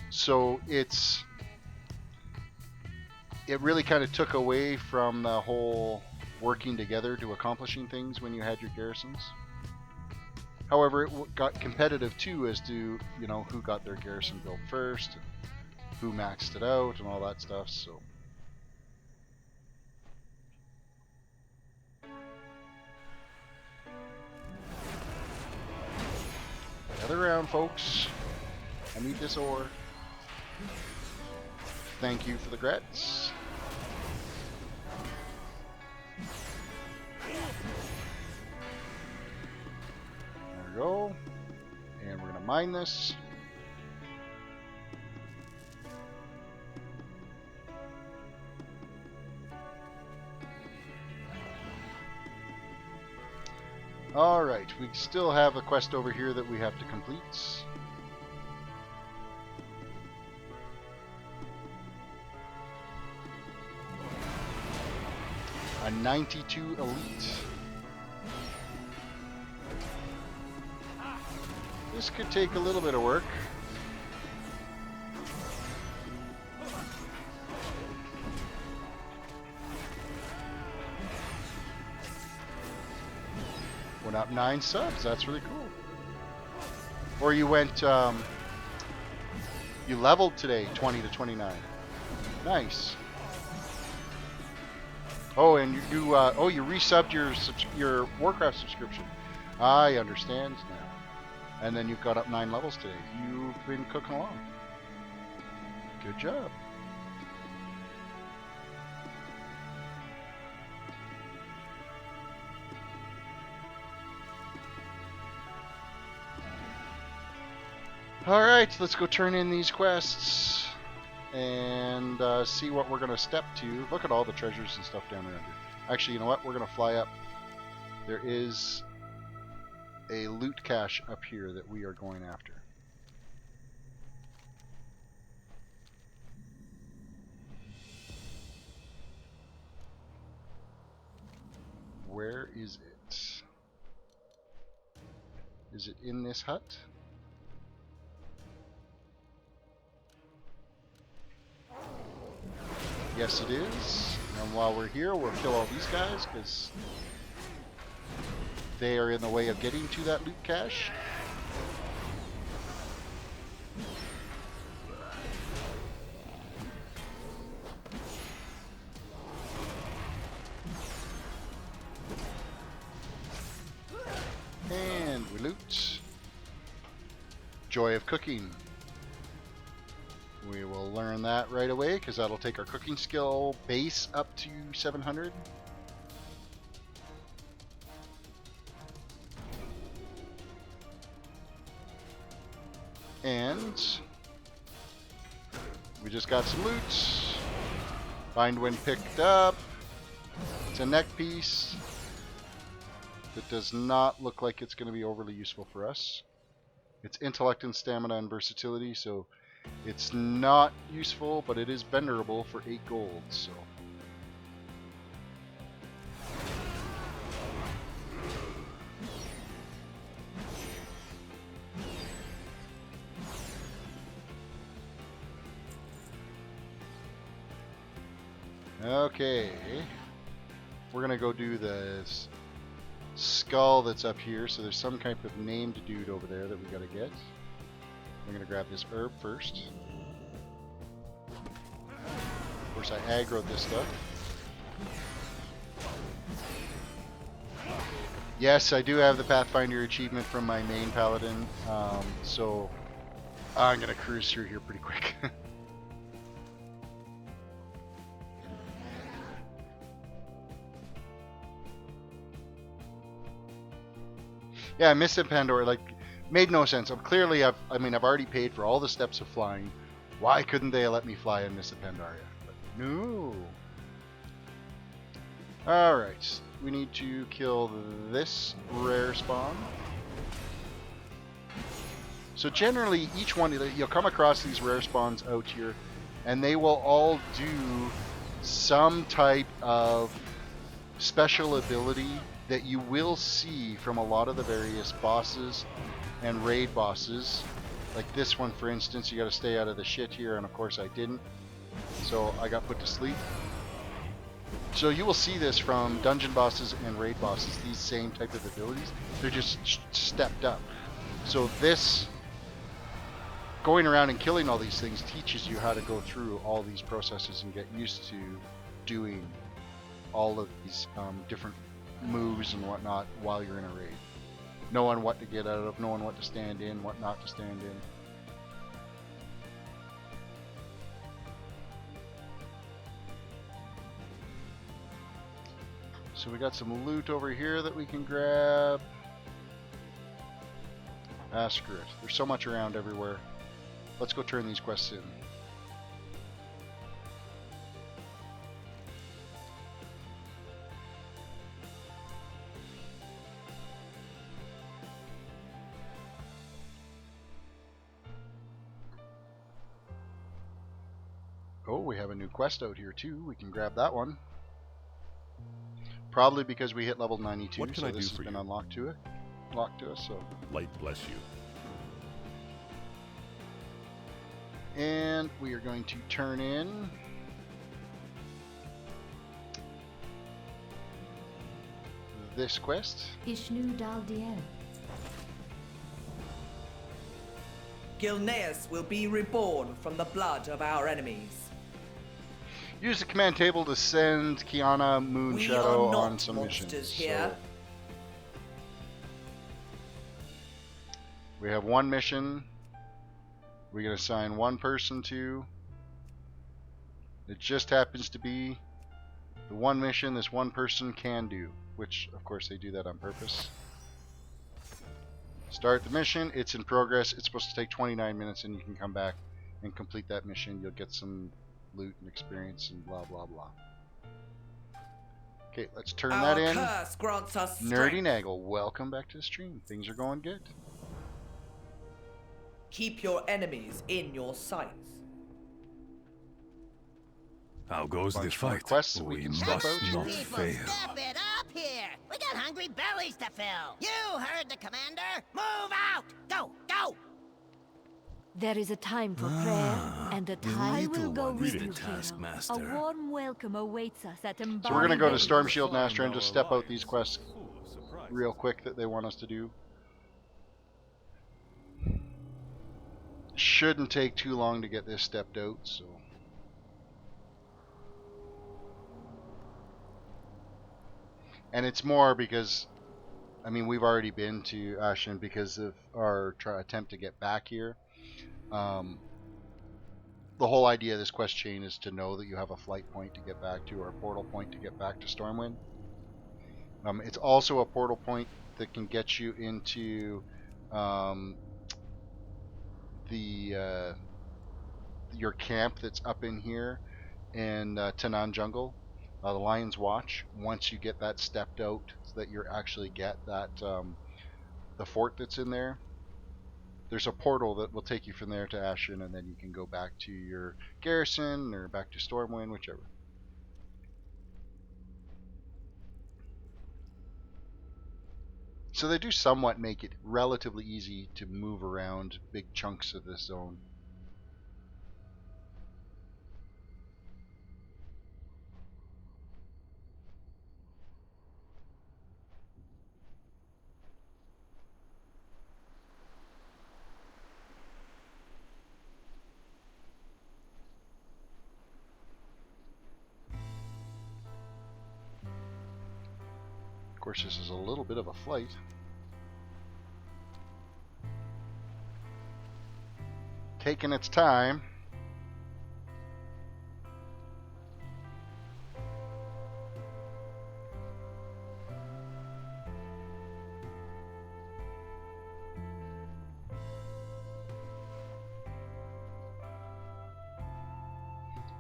So it really kind of took away from the whole working together to accomplishing things when you had your garrisons. However, it got competitive too as to, you know, who got their garrison built first, who maxed it out, and all that stuff. So. Gather around, folks. I need this ore. Thank you for the grats. There we go. And we're going to mine this. Alright, we still have a quest over here that we have to complete. A 92 elite. This could take a little bit of work. Went up 9 subs. That's really cool. Or you went, you leveled today, 20 to 29. Nice. Oh, and you resubbed your Warcraft subscription. I understand now. And then you've got up 9 levels today. You've been cooking along. Good job. Alright, let's go turn in these quests and see what we're going to step to. Look at all the treasures and stuff down around here. Actually, you know what? We're going to fly up. There is a loot cache up here that we are going after. Where is it? Is it in this hut? Yes, it is. And while we're here, we'll kill all these guys because they are in the way of getting to that loot cache. And we loot. Joy of Cooking. We will learn that right away because that'll take our cooking skill base up to 700. And we just got some loot. Find when picked up. It's a neck piece. That does not look like it's going to be overly useful for us. It's intellect and stamina and versatility, so it's not useful, but it is venerable for 8 gold, so. Okay. We're going to go do this skull that's up here, so there's some type of named dude over there that we got to get. I'm going to grab this herb first. Of course, I aggroed this stuff. Yes, I do have the Pathfinder achievement from my main Paladin, so I'm going to cruise through here pretty quick. Yeah, Mists of Pandaria, like, made no sense. Clearly, I've already paid for all the steps of flying. Why couldn't they let me fly in Mists of Pandaria? But no. Alright, we need to kill this rare spawn. So generally, each one, you'll come across these rare spawns out here, and they will all do some type of special ability that you will see from a lot of the various bosses and raid bosses. Like this one, for instance, you got to stay out of the shit here, and of course I didn't, so I got put to sleep. So you will see this from dungeon bosses and raid bosses, these same type of abilities. They're just stepped up. So this, going around and killing all these things, teaches you how to go through all these processes and get used to doing all of these different moves and whatnot while you're in a raid. Knowing what to get out of, knowing what to stand in, what not to stand in. So we got some loot over here that we can grab. Ah, screw it. There's so much around everywhere. Let's go turn these quests in. Oh, we have a new quest out here too. We can grab that one. Probably because we hit level 92, What can so I do this has for been you? unlocked to it. Locked to us, so. Light bless you. And we are going to turn in this quest. Ishnu Daldien. Gilneas will be reborn from the blood of our enemies. Use the command table to send Kiana Moon We Shadow are not on some monsters missions. here. So we have one mission we can assign one person to. It just happens to be the one mission this one person can do, which of course they do that on purpose. Start the mission, it's in progress, it's supposed to take 29 minutes and you can come back and complete that mission. You'll get some loot and experience and blah blah blah. Okay, let's turn that in. Curse grants us Nerdy strength. Naggle, welcome back to the stream. Things are going good. Keep your enemies in your sights. How goes the Bunch more fight? quests that we We can step must out to. not People, fail. step it up here! We got hungry bellies to fill! You heard the commander! Move out! Go! Go! There is a time for prayer, and a time I will go with Read you, it, hero. Taskmaster. A warm welcome awaits us at So we're going to go to Valley. Storm Shield and Astra and just step out these quests real quick that they want us to do. Shouldn't take too long to get this stepped out, so. And it's more because I mean, we've already been to Ashen because of our attempt to get back here. The whole idea of this quest chain is to know that you have a flight point to get back to, or a portal point to get back to Stormwind. It's also a portal point that can get you into your camp that's up in here in Tanan Jungle, the Lion's Watch. Once you get that stepped out, so that you actually get that the fort that's in there, there's a portal that will take you from there to Ashen, and then you can go back to your garrison or back to Stormwind, whichever. So they do somewhat make it relatively easy to move around big chunks of this zone. Of course, this is a little bit of a flight. Taking its time.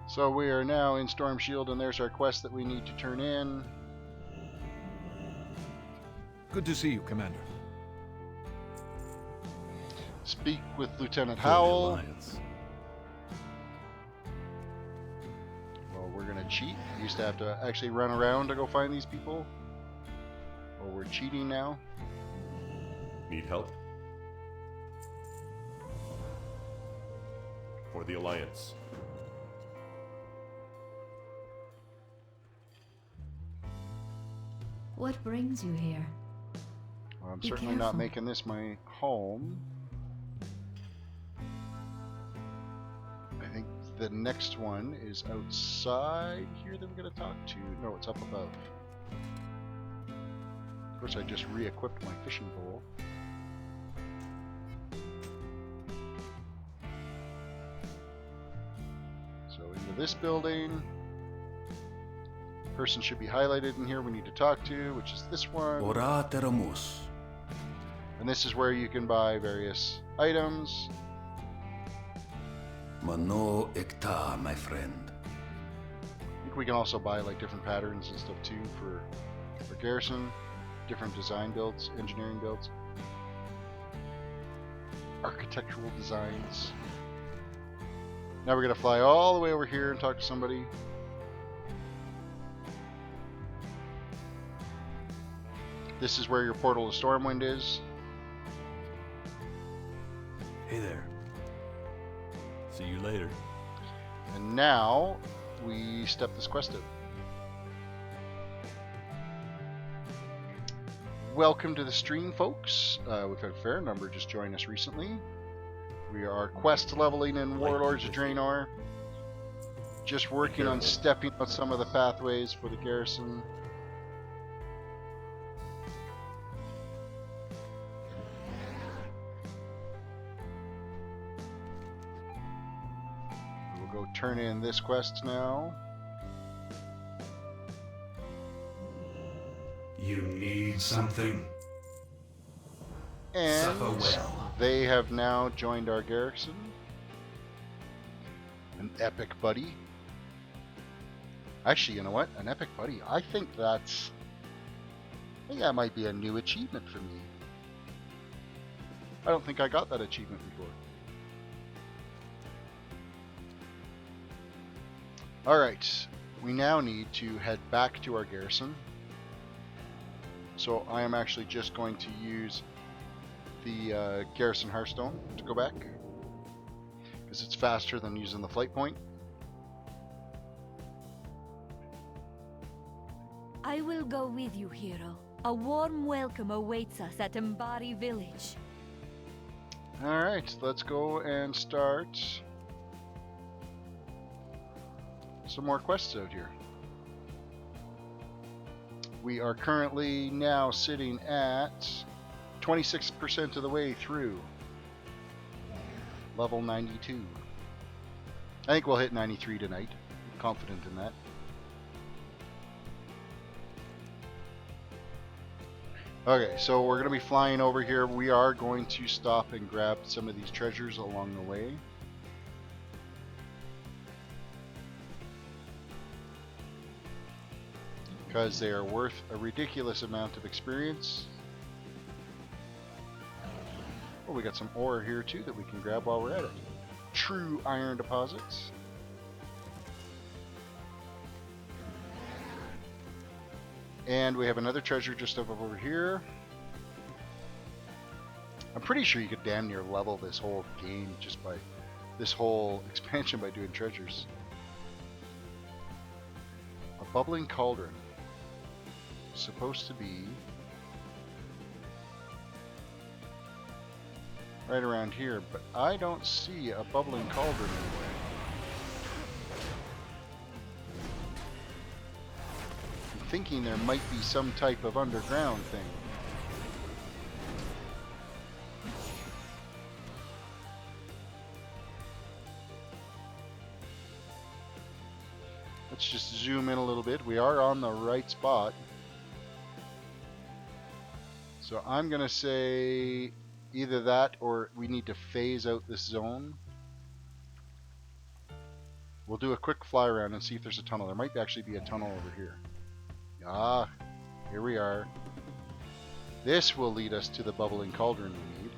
So we are now in Storm Shield, and there's our quest that we need to turn in. Good to see you, Commander. Speak with Lieutenant For the Howell. Alliance. Well, we're gonna cheat. We used to have to actually run around to go find these people. Well, we're cheating now. Need help? For the Alliance. What brings you here? Well, I'm Be certainly not careful. making this my home. I think the next one is outside here that we're going to talk to. No, it's up above. Of course, I just re-equipped my fishing pole. So into this building. Person should be highlighted in here we need to talk to, which is this one. And this is where you can buy various items. Mano Ekta, my friend. I think we can also buy like different patterns and stuff too for garrison, different design builds, engineering builds, architectural designs. Now we're gonna fly all the way over here and talk to somebody. This is where your portal to Stormwind is. Hey there. See you later. And now we step this quest out. Welcome to the stream, folks. We've had a fair number just join us recently. We are quest leveling in Warlords of Draenor. Just working on stepping out some of the pathways for the garrison. We'll go turn in this quest now. You need something? And Suffer well. they have now joined our garrison. An epic buddy. Actually, you know what? An epic buddy. I think that might be a new achievement for me. I don't think I got that achievement before. Alright, we now need to head back to our garrison. So I am actually just going to use the garrison Hearthstone to go back, because it's faster than using the flight point. I will go with you, hero. A warm welcome awaits us at Mbari village. Alright, let's go and start some more quests out here. We are currently now sitting at 26% of the way through level 92. I think we'll hit 93 tonight. I'm confident in that. Okay, so we're going to be flying over here. We are going to stop and grab some of these treasures along the way. Because they are worth a ridiculous amount of experience. Oh, we got some ore here too that we can grab while we're at it. True iron deposits. And we have another treasure just up over here. I'm pretty sure you could damn near level this whole game just by this whole expansion by doing treasures. A bubbling cauldron. Supposed to be right around here, but I don't see a bubbling cauldron anywhere. I'm thinking there might be some type of underground thing. Let's just zoom in a little bit. We are on the right spot. So I'm going to say either that or we need to phase out this zone. We'll do a quick fly around and see if there's a tunnel. There might actually be a tunnel over here. Ah, here we are. This will lead us to the bubbling cauldron we need,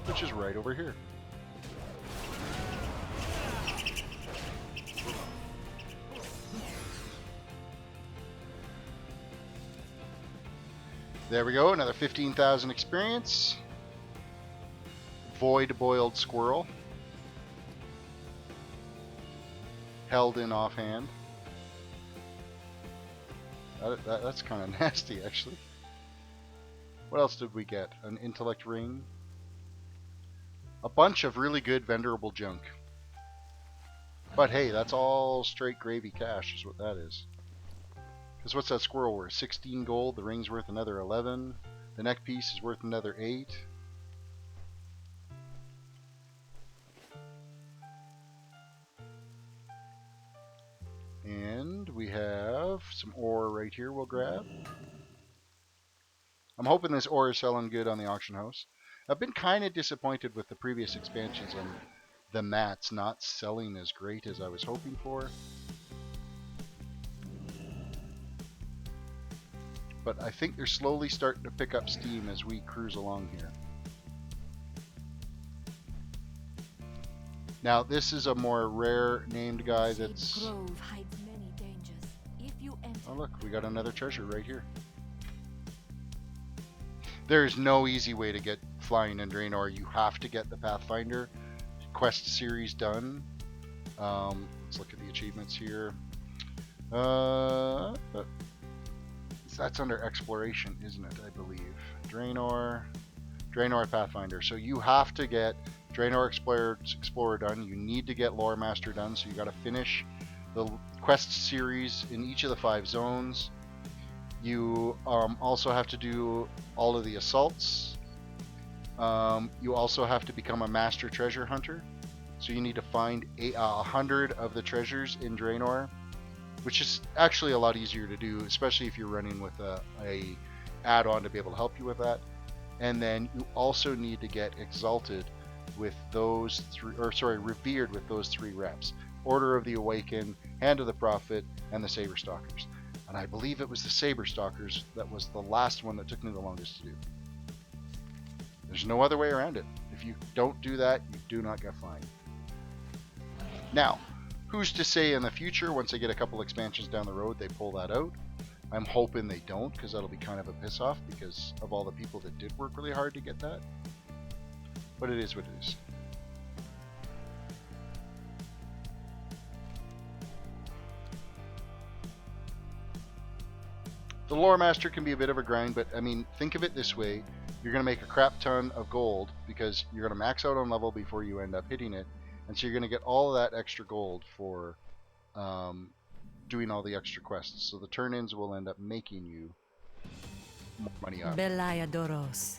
which is right over here. There we go, another 15,000 experience. Void boiled squirrel. Held in offhand. That's kind of nasty, actually. What else did we get? An intellect ring. A bunch of really good vendorable junk. But hey, that's all straight gravy cash is what that is. Because what's that squirrel worth? 16 gold. The ring's worth another 11. The neck piece is worth another 8. And we have some ore right here we'll grab. I'm hoping this ore is selling good on the auction house. I've been kind of disappointed with the previous expansions on the mats not selling as great as I was hoping for. But I think they're slowly starting to pick up steam as we cruise along here. Now this is a more rare named guy that's... Grove hides many dangers. If you enter... Oh look, we got another treasure right here. There's no easy way to get flying in Draenor. You have to get the Pathfinder quest series done. Let's look at the achievements here. That's under exploration, isn't it? I believe. Draenor Pathfinder. So you have to get Draenor Explorer done. You need to get Lore Master done. So you got to finish the quest series in each of the 5 zones. You also have to do all of the assaults. You also have to become a master treasure hunter. So you need to find 100 of the treasures in Draenor, which is actually a lot easier to do, especially if you're running with a add-on to be able to help you with that. And then you also need to get exalted with those revered with those 3 reps: Order of the Awakened, Hand of the Prophet, and the Saber Stalkers. And I believe it was the Saber Stalkers that was the last one that took me the longest to do. There's no other way around it. If you don't do that, you do not get flying. Now, who's to say in the future, once they get a couple expansions down the road, they pull that out? I'm hoping they don't, because that'll be kind of a piss off because of all the people that did work really hard to get that. But it is what it is. The Lore Master can be a bit of a grind, but I mean, think of it this way. You're going to make a crap ton of gold because you're going to max out on level before you end up hitting it. And so you're going to get all of that extra gold for doing all the extra quests. So the turn-ins will end up making you more money up. Belayadoros.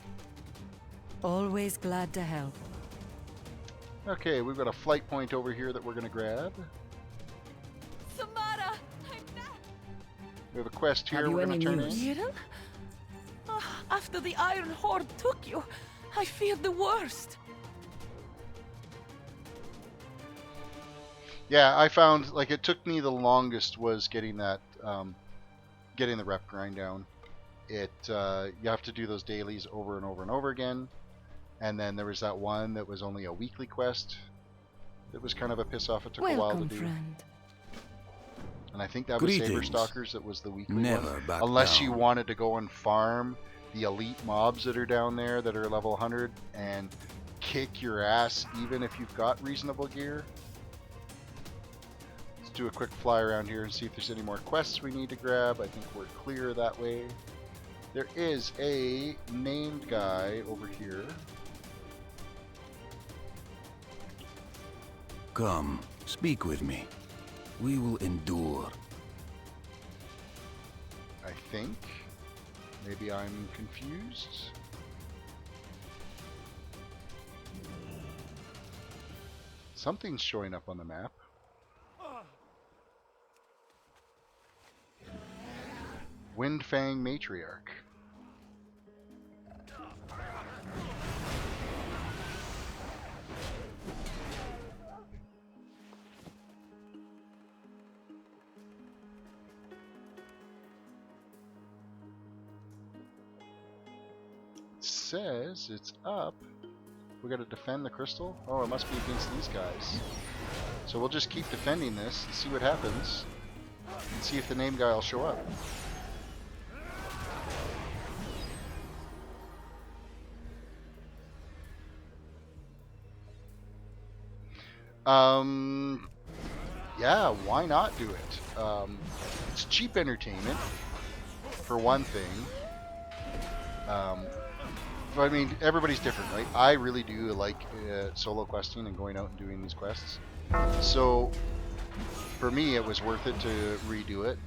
Always glad to help. Okay, we've got a flight point over here that we're going to grab. Samara, I'm back. We have a quest here Have you we're going to any turn news? in. Jiren? After the Iron Horde took you, I feared the worst. Yeah, I found, like, it took me the longest was getting that, getting the rep grind down. You have to do those dailies over and over and over again. And then there was that one that was only a weekly quest. It was kind of a piss off. It took a while to do. Friend. And I think that was Saber Greetings. Stalkers that was the weekly Never one. back Unless down. you wanted to go and farm the elite mobs that are down there that are level 100 and kick your ass even if you've got reasonable gear. Let's do a quick fly around here and see if there's any more quests we need to grab. I think we're clear that way. There is a named guy over here. Come, speak with me. We will endure. I think. Maybe I'm confused. Something's showing up on the map. Windfang Matriarch. Says it's up. We gotta defend the crystal? Oh, it must be against these guys. So we'll just keep defending this and see what happens. And see if the name guy will show up. Yeah, why not do it? It's cheap entertainment, for one thing. I mean, everybody's different, right? I really do like solo questing and going out and doing these quests. So, for me, it was worth it to redo it.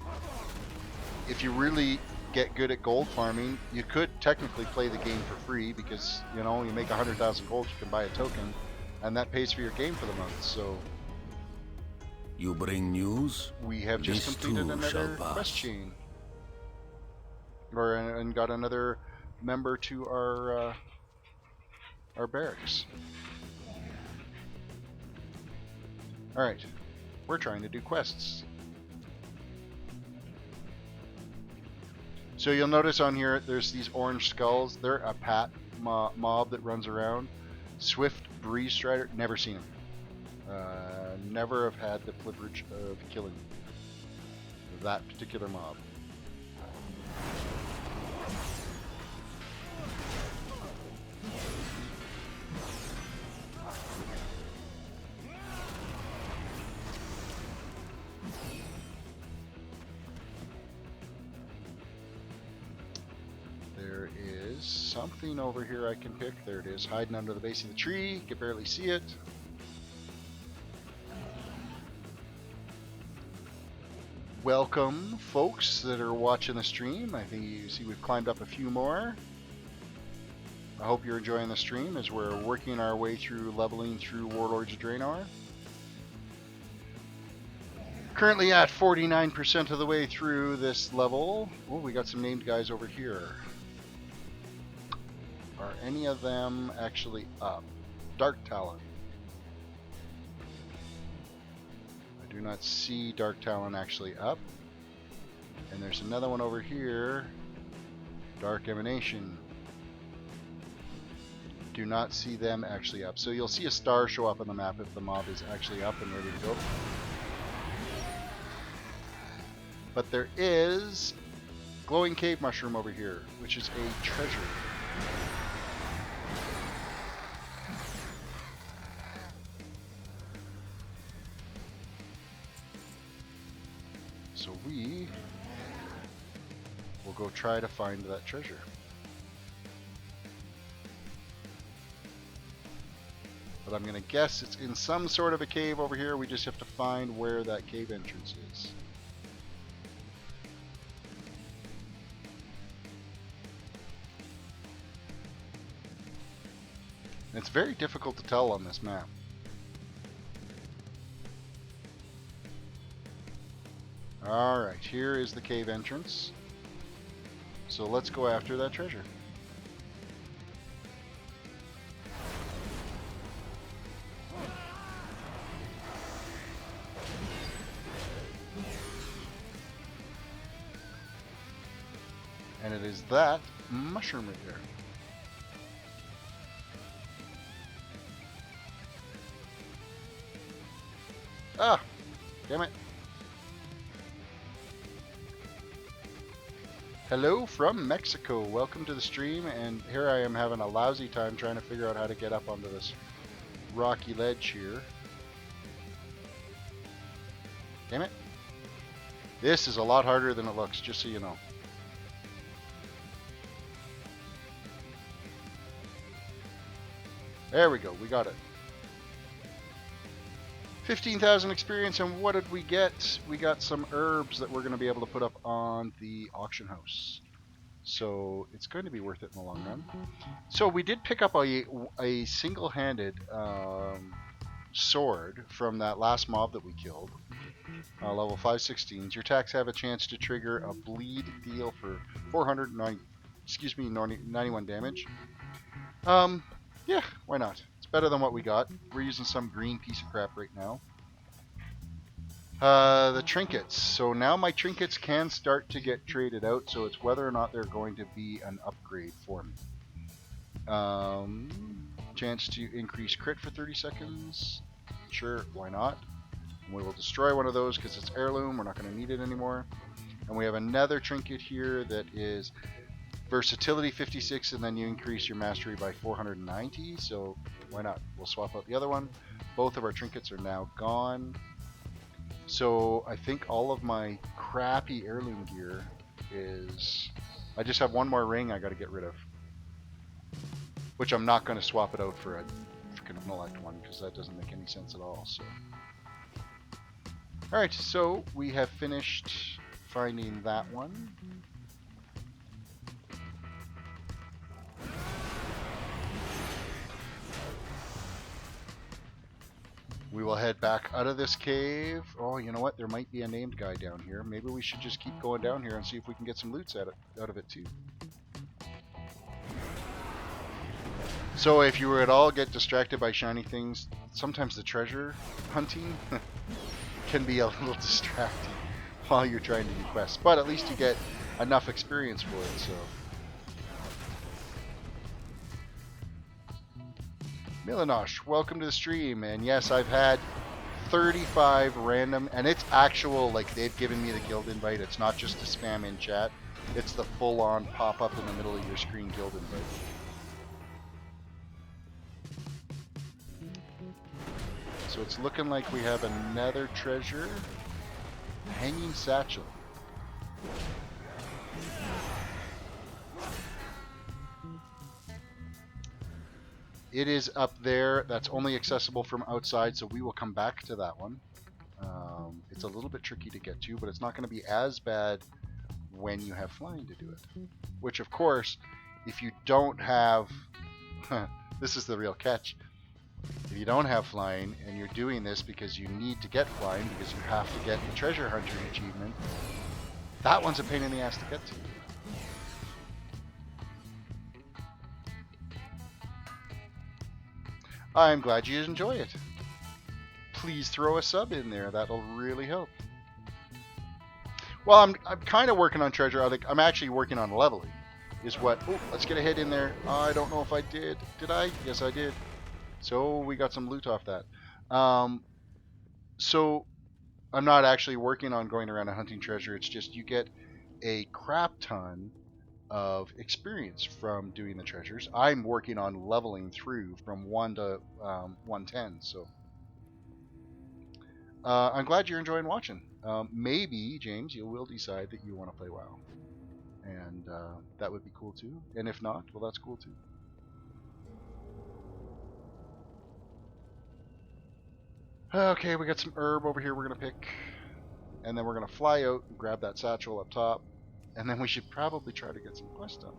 If you really get good at gold farming, you could technically play the game for free because, you know, you make 100,000 gold, you can buy a token, and that pays for your game for the month. So, You bring news? we have just This completed too another shall pass. quest chain. And got another member to our barracks. Alright, we're trying to do quests. So you'll notice on here there's these orange skulls. They're a pat mob that runs around. Swift Breeze Strider, never seen him. Never have had the privilege of killing that particular mob. There is something over here I can pick. There it is, hiding under the base of the tree. You can barely see it. Welcome, folks that are watching the stream. I think you see we've climbed up a few more. I hope you're enjoying the stream as we're working our way through leveling through Warlords of Draenor. Currently at 49% of the way through this level. Oh, we got some named guys over here. Are any of them actually up? Dark Talon. I do not see Dark Talon actually up. And there's another one over here. Dark Emanation. Do not see them actually up. So you'll see a star show up on the map if the mob is actually up and ready to go. But there is glowing cave mushroom over here, which is a treasure. So we will go try to find that treasure. But I'm going to guess it's in some sort of a cave over here. We just have to find where that cave entrance is. It's very difficult to tell on this map. Alright, here is the cave entrance. So let's go after that treasure. And it is that mushroom right there. Ah! Damn it. Hello from Mexico. Welcome to the stream, and here I am having a lousy time trying to figure out how to get up onto this rocky ledge here. Damn it. This is a lot harder than it looks, just so you know. There we go, we got it. 15,000 experience, and what did we get? We got some herbs that we're going to be able to put up on the auction house. So it's going to be worth it in the long run. So we did pick up a single-handed sword from that last mob that we killed. Level 516s. Your attacks have a chance to trigger a bleed deal for 91 damage. Yeah, why not? It's better than what we got. We're using some green piece of crap right now. The trinkets. So now my trinkets can start to get traded out, so it's whether or not they're going to be an upgrade for me. Chance to increase crit for 30 seconds. Sure, why not? And we will destroy one of those because it's heirloom. We're not going to need it anymore. And we have another trinket here that is versatility 56, and then you increase your mastery by 490, so why not? We'll swap out the other one. Both of our trinkets are now gone. So I think all of my crappy heirloom gear is... I just have one more ring I got to get rid of. Which I'm not going to swap it out for a freaking Malect one, because that doesn't make any sense at all. So, alright, so we have finished finding that one. We will head back out of this cave. Oh, you know what? There might be a named guy down here. Maybe we should just keep going down here and see if we can get some loots out of it too. So if you were at all get distracted by shiny things, sometimes the treasure hunting can be a little distracting while you're trying to do quests. But at least you get enough experience for it, so... Milanosh, welcome to the stream, and yes, I've had 35 random, and it's actual, like, they've given me the guild invite. It's not just a spam in chat, it's the full-on pop-up in the middle of your screen guild invite. So it's looking like we have another treasure. Hanging satchel. It is up there. That's only accessible from outside, so we will come back to that one. It's a little bit tricky to get to, but it's not going to be as bad when you have flying to do it. Which, of course, if you don't have... this is the real catch. If you don't have flying, and you're doing this because you need to get flying, because you have to get the treasure hunter achievement, that one's a pain in the ass to get to. I'm glad you enjoy it. Please throw a sub in there. That'll really help. Well, I'm kind of working on treasure. I'm actually working on leveling. Is what... Oh, let's get a hit in there. I don't know if I did. Did I? Yes, I did. So we got some loot off that. So I'm not actually working on going around and hunting treasure. It's just you get a crap ton of experience from doing the treasures. I'm working on leveling through from 1 to 110. So I'm glad you're enjoying watching. Maybe, James, you will decide that you want to play WoW. And that would be cool too. And if not, well, that's cool too. Okay, we got some herb over here we're going to pick. And then we're going to fly out and grab that satchel up top. And then we should probably try to get some quests done.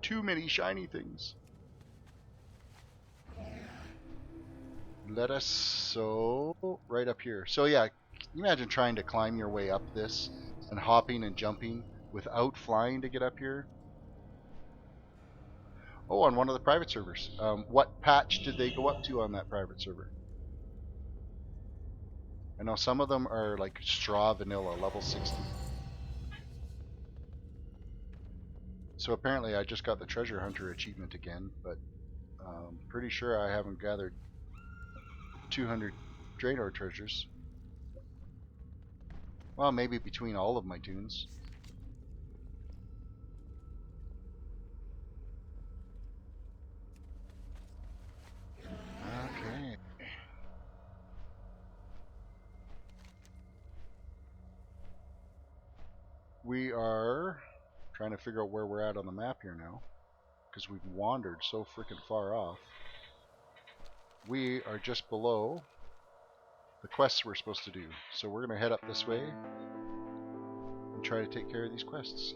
too many shiny things. Let us, so, right up here. So yeah, can you imagine trying to climb your way up this and hopping and jumping without flying to get up here? Oh, on one of the private servers. What patch did they go up to on that private server? I know some of them are like straw vanilla, level 60. So apparently I just got the treasure hunter achievement again, but pretty sure I haven't gathered 200 Draenor treasures. Well, maybe between all of my toons. Okay. We are trying to figure out where we're at on the map here now, because we've wandered so freaking far off. We are just below the quests we're supposed to do. So we're going to head up this way and try to take care of these quests.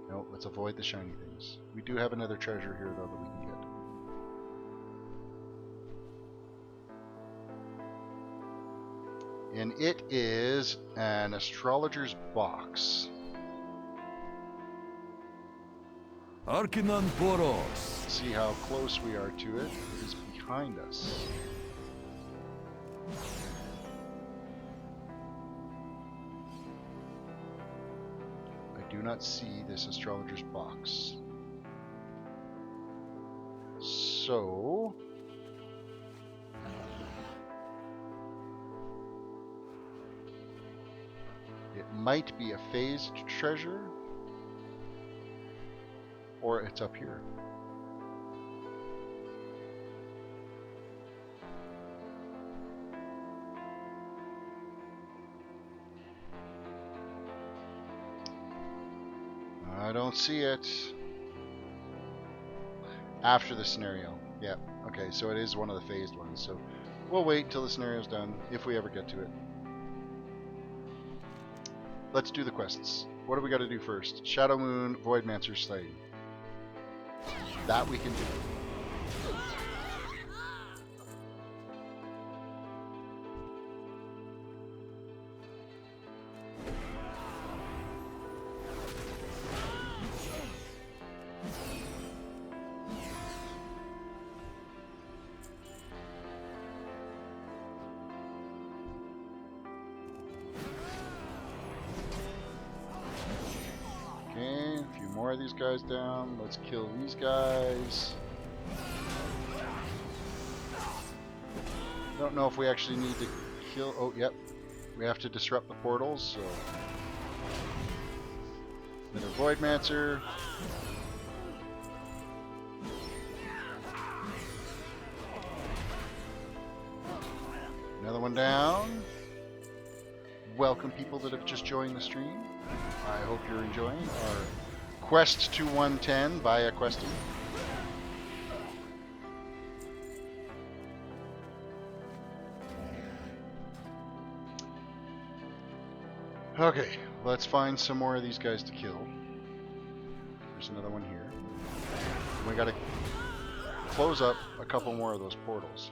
No, let's avoid the shiny things. We do have another treasure here though that we can get. And it is an astrologer's box. Arcanon Poros. See how close we are to it. It is behind us. I do not see this astrologer's box. So it might be a phased treasure, or it's up here. I don't see it. After the scenario. Yeah, okay, so it is one of the phased ones. So we'll wait until the scenario's done, if we ever get to it. Let's do the quests. What do we got to do first? Shadowmoon, Voidmancer Slate. That we can do. Okay, a few more of these guys down. Let's kill these guys. Don't know if we actually need to kill... Oh, yep. We have to disrupt the portals, so... Another Voidmancer. Another one down. Welcome people that have just joined the stream. I hope you're enjoying our quest to 110 via questing. Okay, let's find some more of these guys to kill. There's another one here. We gotta close up a couple more of those portals.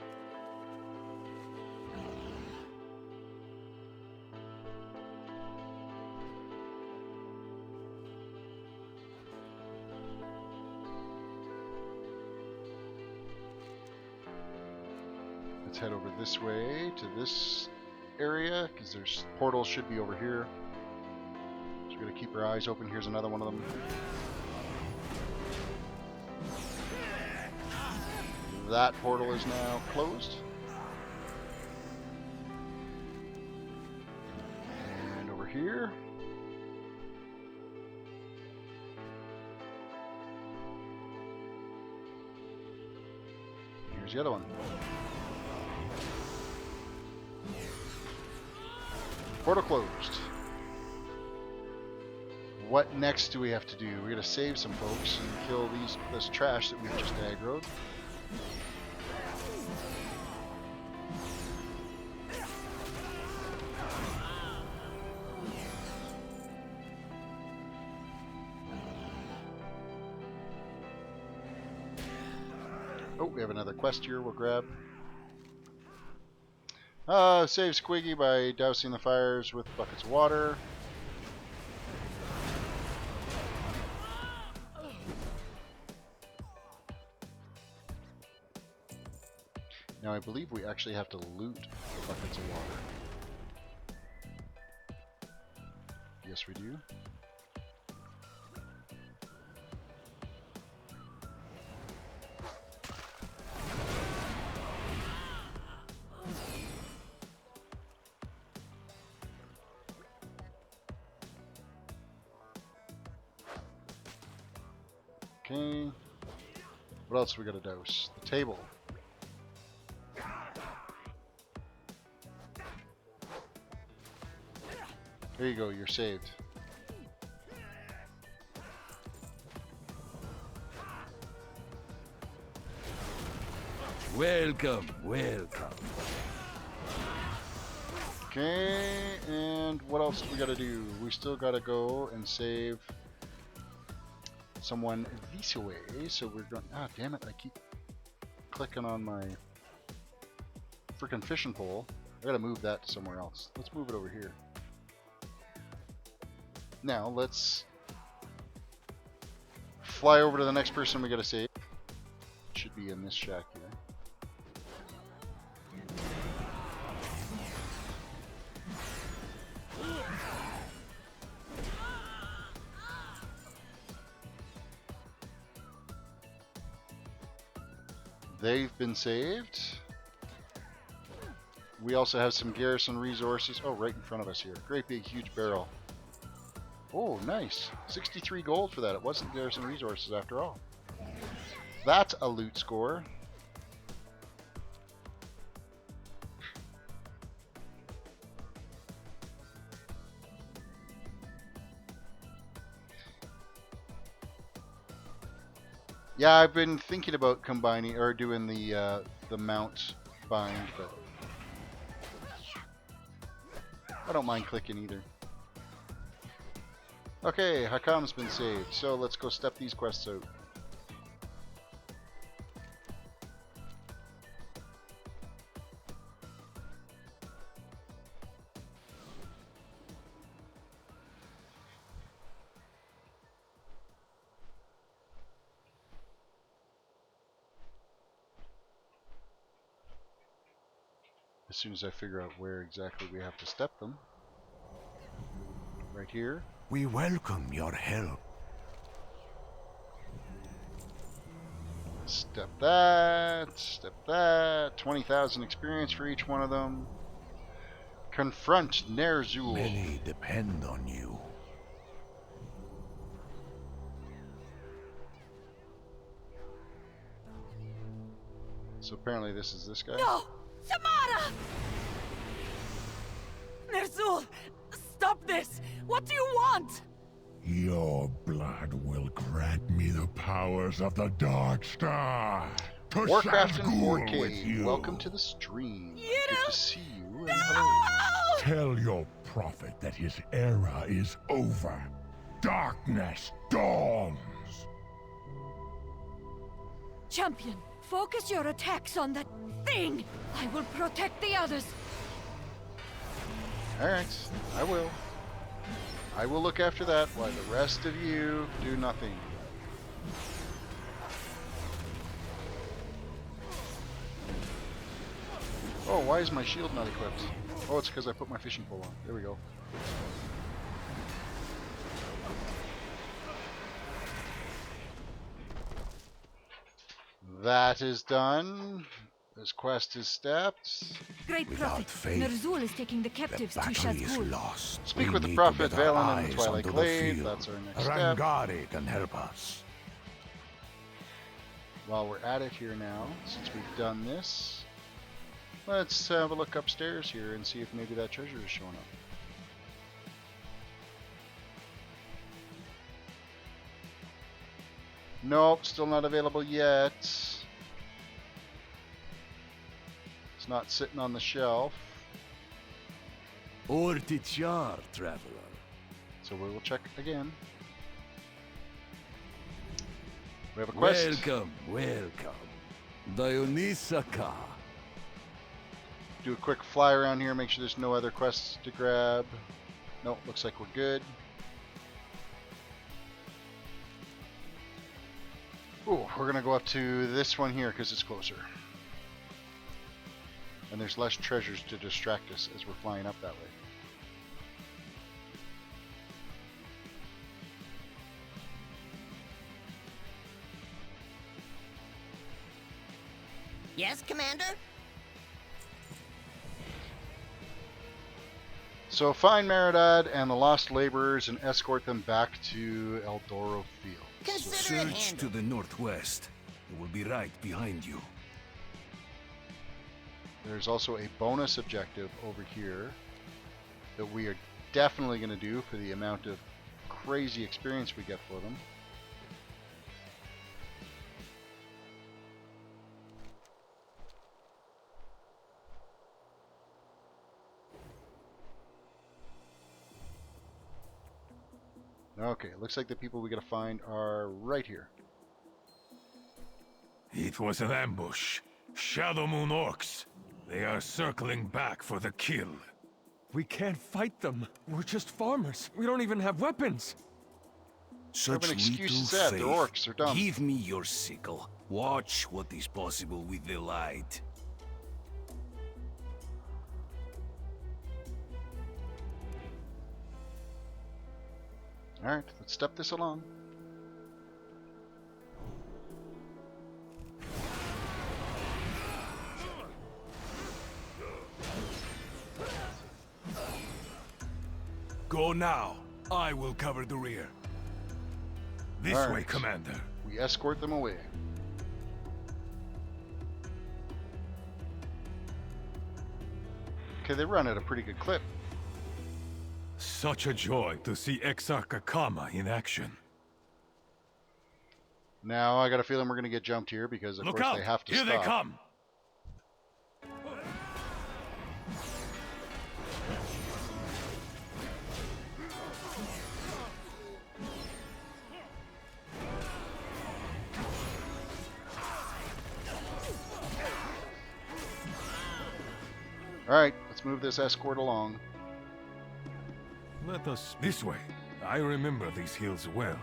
Let's head over this way to this area, because there's portals should be over here. So we're gonna keep our eyes open. Here's another one of them. That portal is now closed. And over here. Here's the other one. Portal closed. What next do we have to do? We're gonna save some folks and kill this trash that we've just aggroed. Oh, we have another quest here we'll grab. Save Squiggy by dousing the fires with buckets of water. Now I believe we actually have to loot the buckets of water. Yes, we do. Okay. What else we gotta dose? The table. There you go, you're saved. Welcome, welcome. Okay, and what else do we gotta do? We still gotta go and save someone this way, so we're going. Ah, damn it! I keep clicking on my freaking fishing pole. I gotta move that to somewhere else. Let's move it over here. Now let's fly over to the next person we gotta save. Should be in this shack here. They've been saved. We also have some garrison resources. Oh, right in front of us here. Great big huge barrel. Oh, nice. 63 gold for that. It wasn't garrison resources after all. That's a loot score. Yeah, I've been thinking about combining or doing the mount bind, but I don't mind clicking either. Okay, Hakam's been saved, so let's go step these quests out. As soon as I figure out where exactly we have to step them. Right here. We welcome your help. Step that, step that. 20,000 experience for each one of them. Confront Nerzul. Many depend on you. So apparently this is this guy. No! Samara! Nerzul! Stop this! What do you want? Your blood will grant me the powers of the Dark Star. To Warcraft in Shadowmoon with 4K. you. Welcome to the stream. You Good don't- to see you. And No! hello. Tell your prophet that his era is over. Darkness dawns. Champion, focus your attacks on that thing! I will protect the others! Alright, I will. I will look after that while the rest of you do nothing. Oh, why is my shield not equipped? Oh, it's because I put my fishing pole on. There we go. That is done. This quest is stepped. Great Without prophet, faith, Nerzul is taking the The captives to battle is Shadowmoon. lost. Speak We with the need to prophet get our Valen in the eyes Twilight onto Glade. field. That's our next step. Rangari can help us. While we're at it here now, since we've done this, let's have a look upstairs here and see if maybe that treasure is showing up. Nope, still not available yet. It's not sitting on the shelf. Ortichar, traveler. So we will check again. We have a quest. Welcome, welcome. Dionysaka. Do a quick fly around here, make sure there's no other quests to grab. Nope, looks like we're good. Ooh, we're gonna go up to this one here because it's closer. And there's less treasures to distract us as we're flying up that way. Yes, Commander? So find Meridad and the lost laborers and escort them back to Eldoro Field. Consider it Search to handled. the northwest. It will be right behind you. There's also a bonus objective over here that we are definitely going to do for the amount of crazy experience we get for them. Okay, looks like the people we gotta find are right here. It was an ambush. Shadowmoon orcs. They are circling back for the kill. We can't fight them. We're just farmers. We don't even have weapons. Such an excuse little as that. faith. They're orcs. They're dumb. Give me your sickle. Watch what is possible with the light. Alright, let's step this along. Go now. I will cover the rear. This All way, right. Commander. We escort them away. Okay, they run at a pretty good clip. Such a joy to see Exarch Akama in action. Now I got a feeling we're going to get jumped here because of Look course out! they have to Here stop. they come! Alright, let's move this escort along. Let us this way. I remember these hills well.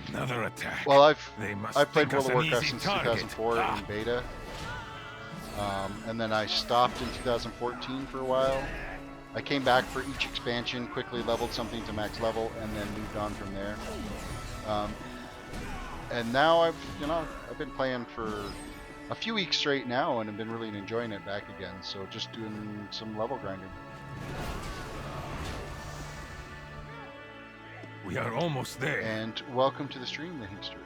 Another attack. Well, I've played think World us of an Warcraft easy since target. 2004 Ah. in beta. And then I stopped in 2014 for a while. I came back for each expansion, quickly leveled something to max level, and then moved on from there. And now I've been playing for a few weeks straight now, and I've been really enjoying it back again. So just doing some level grinding. We are almost there. And welcome to the stream, the Hipster.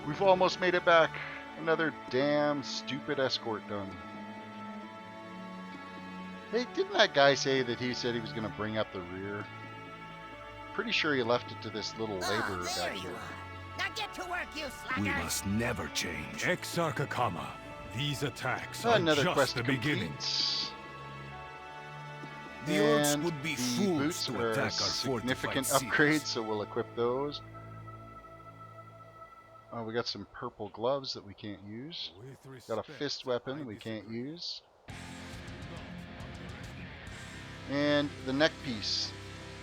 We've almost made it back. Another damn stupid escort done. Hey, didn't that guy say that he said he was going to bring up the rear? Pretty sure he left it to this little laborer there back you here. are. Now get to work, you slackers. We must never change. Exarch Akama. These attacks are Another just quest the complete. beginning. The orcs And would be the fools boots to are attack a our significant fortified upgrade, cities. so we'll equip those. Oh, we got some purple gloves that we can't use. Got a fist weapon we can't use. And the neck piece.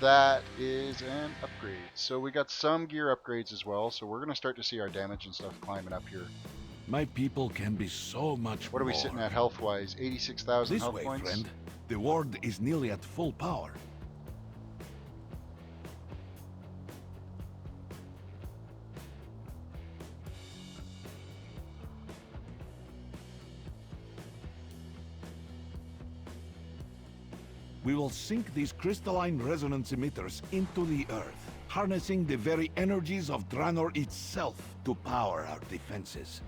That is an upgrade. So we got some gear upgrades as well, so we're going to start to see our damage and stuff climbing up here. My people can be so much What are we more. sitting at health-wise? 86,000 This health way, points? friend. The ward is nearly at full power. We will sink these crystalline resonance emitters into the earth, harnessing the very energies of Draenor itself to power our defenses.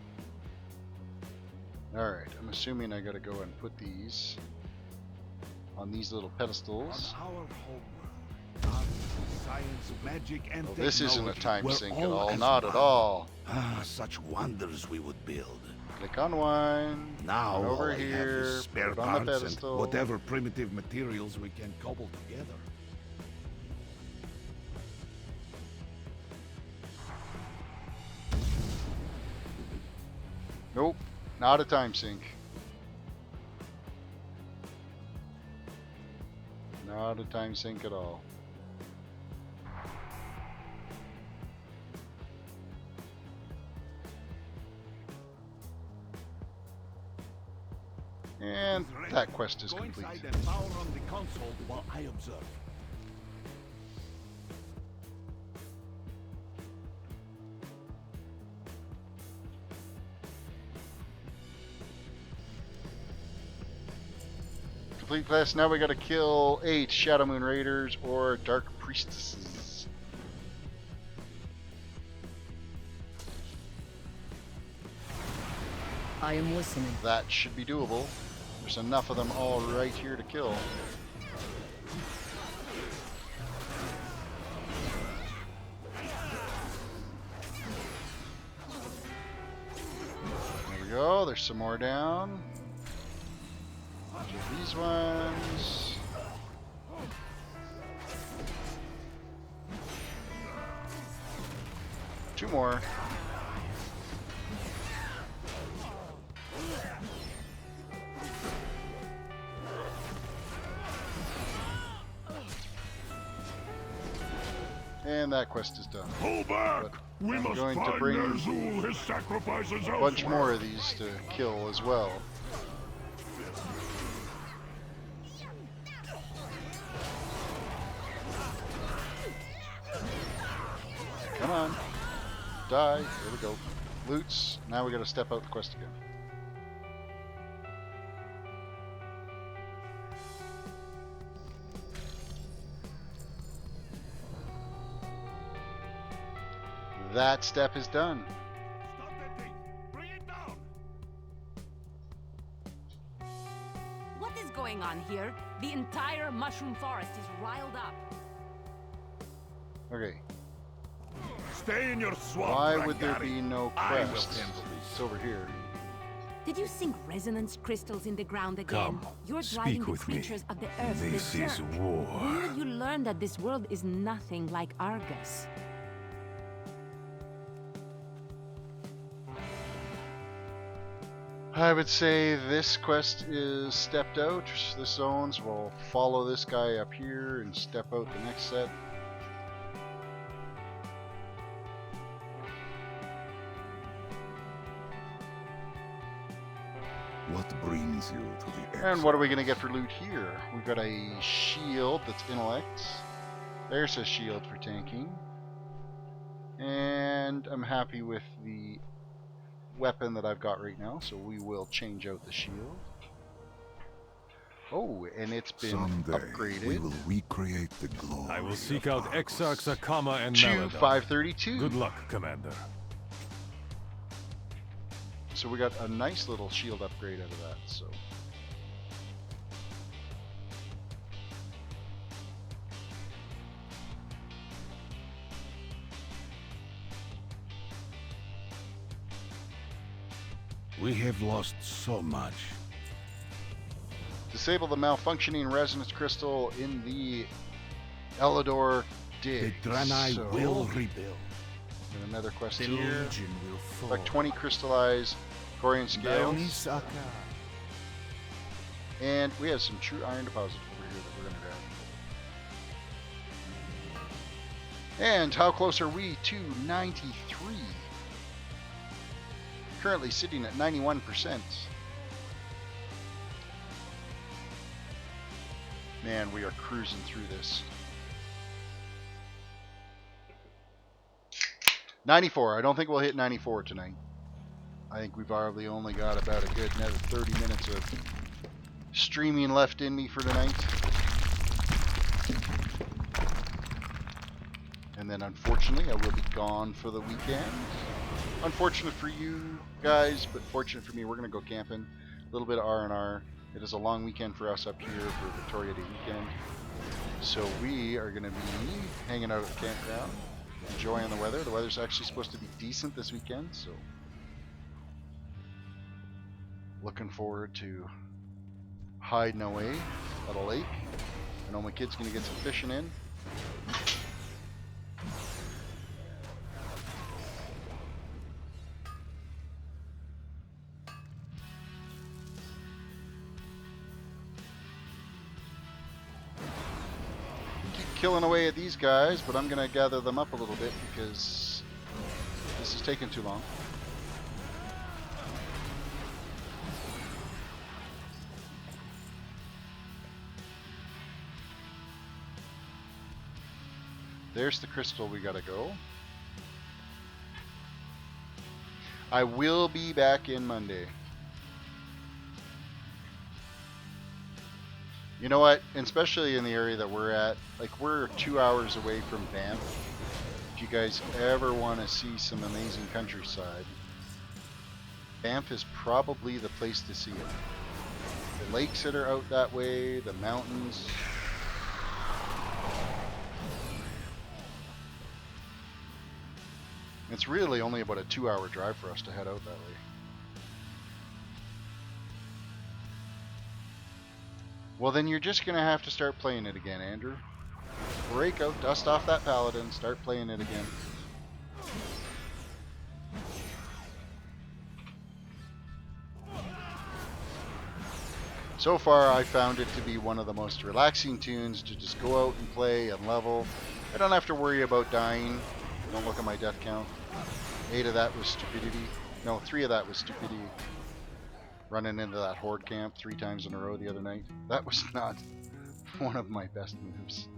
Alright, I'm assuming I gotta go and put these on these little pedestals. On our homeworld, art, science, magic, and Well, this isn't a technology time were sink at all all, as not at one. all. Ah, such wonders we would build. Click on one. Now and over all I have here. is spare Put it on the parts pedestal. and whatever primitive materials we can cobble together. Nope, not a time sink. Not a time sink at all. And that quest is Go complete. inside and power on the console while I observe. Complete quest. Now we gotta kill 8 Shadowmoon Raiders or Dark Priestesses. I am listening. That should be doable. There's enough of them all right here to kill. There we go. There's some more down. Kill these ones. Two more. And that quest is done. Pull back! But We I'm must going to find bring Ner'zhul his sacrifices a bunch more of these to kill as well. Come on. Die. There we go. Loots. Now we gotta step out the quest again. That step is done. Stop that thing! Bring it down! What is going on here? The entire mushroom forest is riled up. Okay. Stay in your swamp, Why would there Rangari. be no I will quest? handle this. It's over here. Did you sink resonance crystals in the ground again? Come, You're speak driving the with me. creatures of the earth This is berserk. war. When did you learn that this world is nothing like Argus? I would say this quest is stepped out. This zones. We'll follow this guy up here and step out the next set. What brings you to the And what are we going to get for loot here? We've got a shield that's intellect. There's a shield for tanking. And I'm happy with the weapon that I've got right now, so we will change out the shield. Oh, and it's been Someday upgraded. we will recreate the glory. I will of seek out Argus. Exarchs Akama and to Maladon. 532. Good luck, Commander. So we got a nice little shield upgrade out of that. So We have lost so much. disable the malfunctioning resonance crystal in the Elador dig. The Draenei So, will rebuild. and another quest The here. Legion will fall. Like 20 crystallized Gorian scales. And we have some true iron deposits over here that we're going to grab. And how close are we to 93? Currently sitting at 91%. Man, we are cruising through this. 94. I don't think we'll hit 94 tonight. I think we've probably only got about a good another 30 minutes of streaming left in me for tonight. And then unfortunately I will be gone for the weekend. Unfortunate for you guys, but fortunate for me. We're going to go camping. A little bit of R&R. It is a long weekend for us up here for Victoria Day weekend. So we are going to be hanging out at the campground, enjoying the weather. The weather's actually supposed to be decent this weekend, so looking forward to hiding away at a lake. I know my kid's going to get some fishing in. Killing away at these guys, but I'm going to gather them up a little bit because this is taking too long. There's the crystal we got to go. I will be back in Monday. You know what? And especially in the area that we're at, like we're 2 hours away from Banff. If you guys ever want to see some amazing countryside, Banff is probably the place to see it. The lakes that are out that way, the mountains. It's really only about a 2-hour drive for us to head out that way. Well, then you're just going to have to start playing it again, Andrew. Break out, dust off that Paladin, start playing it again. So far, I found it to be one of the most relaxing tunes to just go out and play and level. I don't have to worry about dying. Don't look at my death count. 8 of that was stupidity. No, 3 of that was stupidity. Running into that horde camp 3 times in a row the other night. That was not one of my best moves.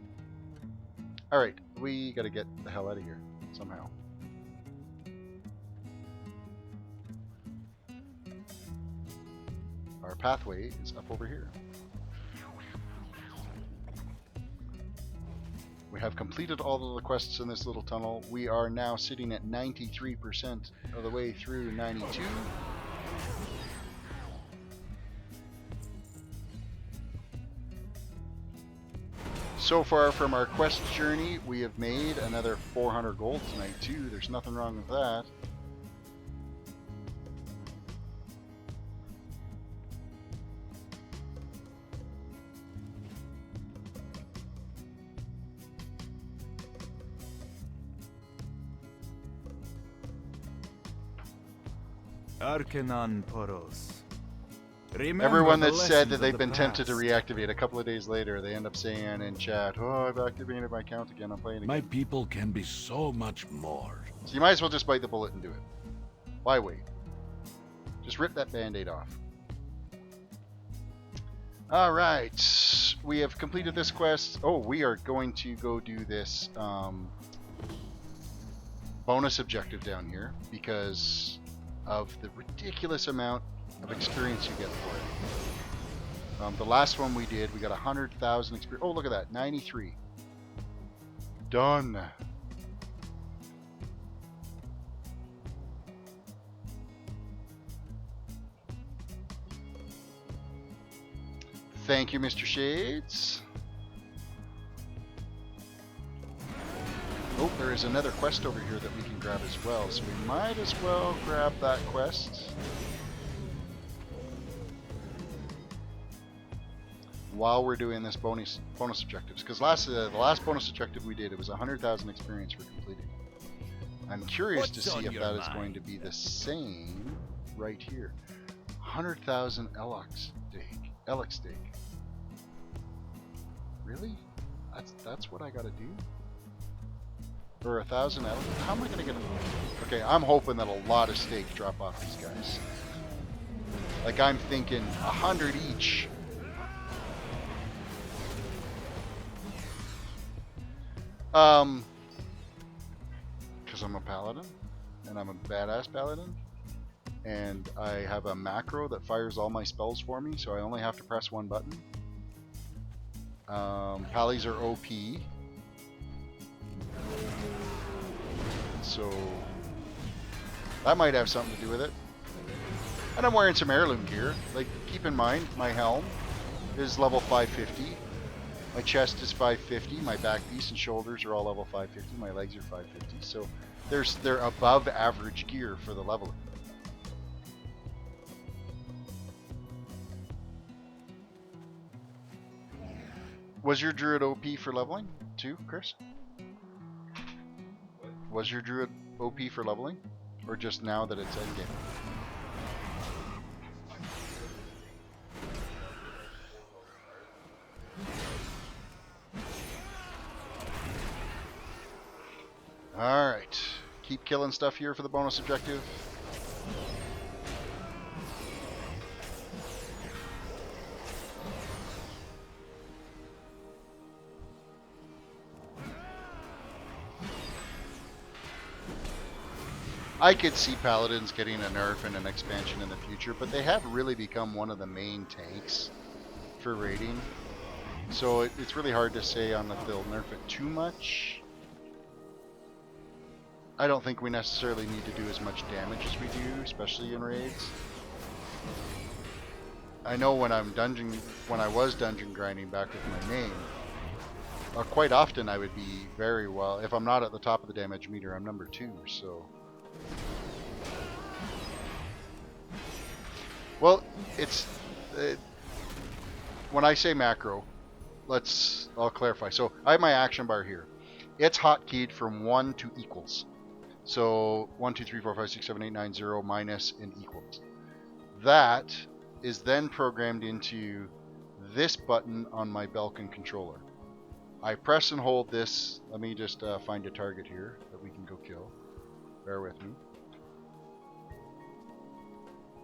Alright, we gotta get the hell out of here somehow. Our pathway is up over here. We have completed all of the quests in this little tunnel. We are now sitting at 93% of the way through 92. So far from our quest journey, we have made another 400 gold tonight too. There's nothing wrong with that. Arcanon Poros. Everyone that said that they've been tempted to reactivate, a couple of days later, they end up saying in chat, "Oh, I've activated my account again. I'm playing again." My people can be so much more. So you might as well just bite the bullet and do it. Why wait? Just rip that band-aid off. All right, we have completed this quest. Oh, we are going to go do this bonus objective down here because of the ridiculous amount of experience you get for it. The last one we did, we got 100,000 experience. Oh, look at that, 93. Done. Thank you, Mr. Shades. Oh, there is another quest over here that we can grab as well, so we might as well grab that quest while we're doing this bonus objectives, because the last bonus objective we did, it was 100,000 experience for completing. I'm curious to see if that is going to be the same right here. 100,000 Elix stake. Really? That's what I gotta do? Or 1,000 Elix? How am I gonna get a... Okay, I'm hoping that a lot of steak drop off these guys. Like I'm thinking 100 each. Because I'm a paladin, and I'm a badass paladin, and I have a macro that fires all my spells for me, so I only have to press one button. Pallies are OP, so that might have something to do with it. And I'm wearing some heirloom gear. Like, keep in mind, my helm is level 550. My chest is 550. My back piece and shoulders are all level 550. My legs are 550. So they're above average gear for the leveling. Was your druid OP for leveling too, Chris? Was your druid OP for leveling? Or just now that it's endgame? Alright. Keep killing stuff here for the bonus objective. I could see Paladins getting a nerf and an expansion in the future, but they have really become one of the main tanks for raiding. So it's really hard to say on if they'll nerf it too much. I don't think we necessarily need to do as much damage as we do, especially in raids. I know when I was dungeon grinding back with my name, quite often I would be very well, if I'm not at the top of the damage meter, I'm number 2, so. Well, it's when I say macro, I'll clarify. So I have my action bar here. It's hotkeyed from 1 to equals. So 1, 2, 3, 4, 5, 6, 7, 8, 9, 0, minus, and equals. That is then programmed into this button on my Belkin controller. I press and hold this. Let me just find a target here that we can go kill. Bear with me.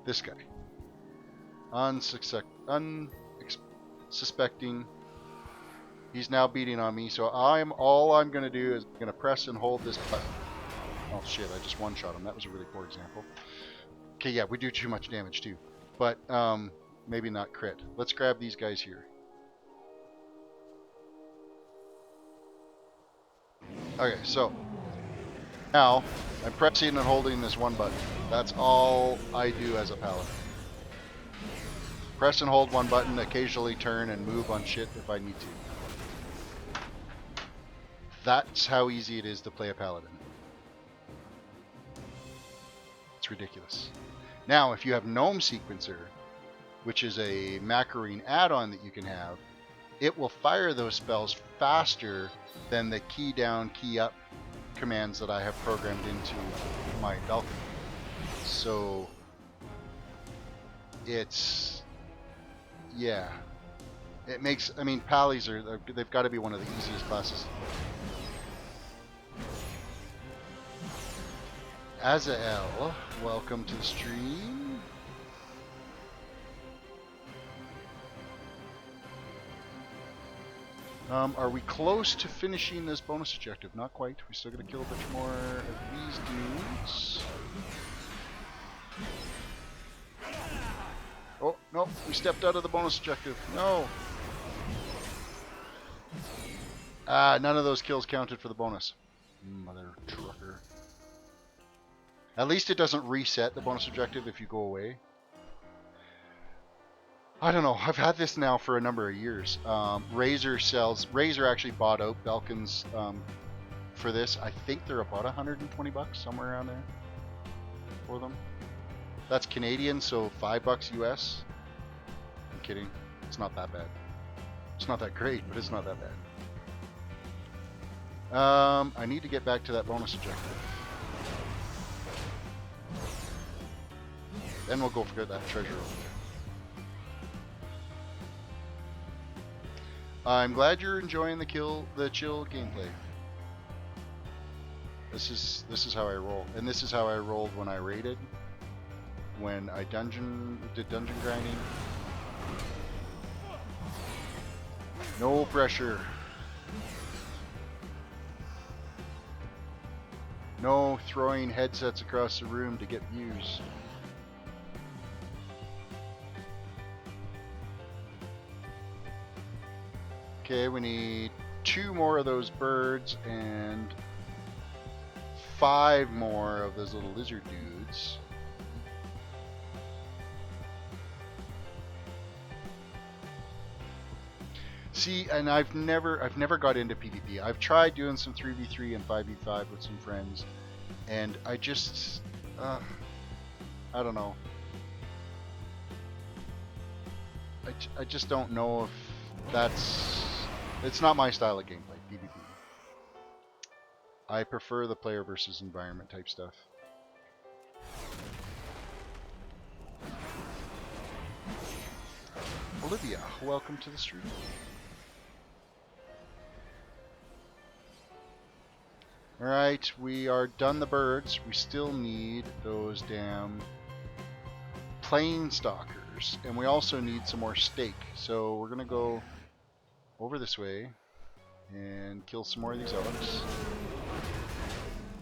This guy. Unsuspecting. He's now beating on me, so all I'm going to do is going to press and hold this button. Oh shit, I just one-shot him. That was a really poor example. Okay, yeah, we do too much damage too. But maybe not crit. Let's grab these guys here. Okay, so now I'm pressing and holding this one button. That's all I do as a paladin. Press and hold one button, occasionally turn and move on shit if I need to. That's how easy it is to play a paladin. It's ridiculous. Now, if you have Gnome Sequencer, which is a Macarine add-on that you can have, it will fire those spells faster than the key down, key up commands that I have programmed into my Belkin. So it's, yeah, it makes, I mean, Pallies they've got to be one of the easiest classes. Azael, welcome to the stream. Are we close to finishing this bonus objective? Not quite. We still got to kill a bunch more of these dudes. Oh, no. We stepped out of the bonus objective. No. None of those kills counted for the bonus. Mother trucker. At least it doesn't reset the bonus objective if you go away. I don't know. I've had this now for a number of years. Razer actually bought out Belkin's for this. I think they're about $120, somewhere around there for them. That's Canadian, so $5 US. I'm kidding. It's not that bad. It's not that great, but it's not that bad. I need to get back to that bonus objective. Then we'll go for that treasure over there. I'm glad you're enjoying the chill gameplay. This is how I roll, and this is how I rolled when I raided, when I did dungeon grinding. No pressure. No throwing headsets across the room to get views. Okay, we need 2 more of those birds and 5 more of those little lizard dudes. See, and I've never got into PvP. I've tried doing some 3v3 and 5v5 with some friends, and I just, I don't know. I just don't know if it's not my style of gameplay, PvP. I prefer the player versus environment type stuff. Olivia, welcome to the stream. Alright, we are done the birds. We still need those damn plain stalkers. And we also need some more steak. So we're going to go over this way and kill some more of these elves.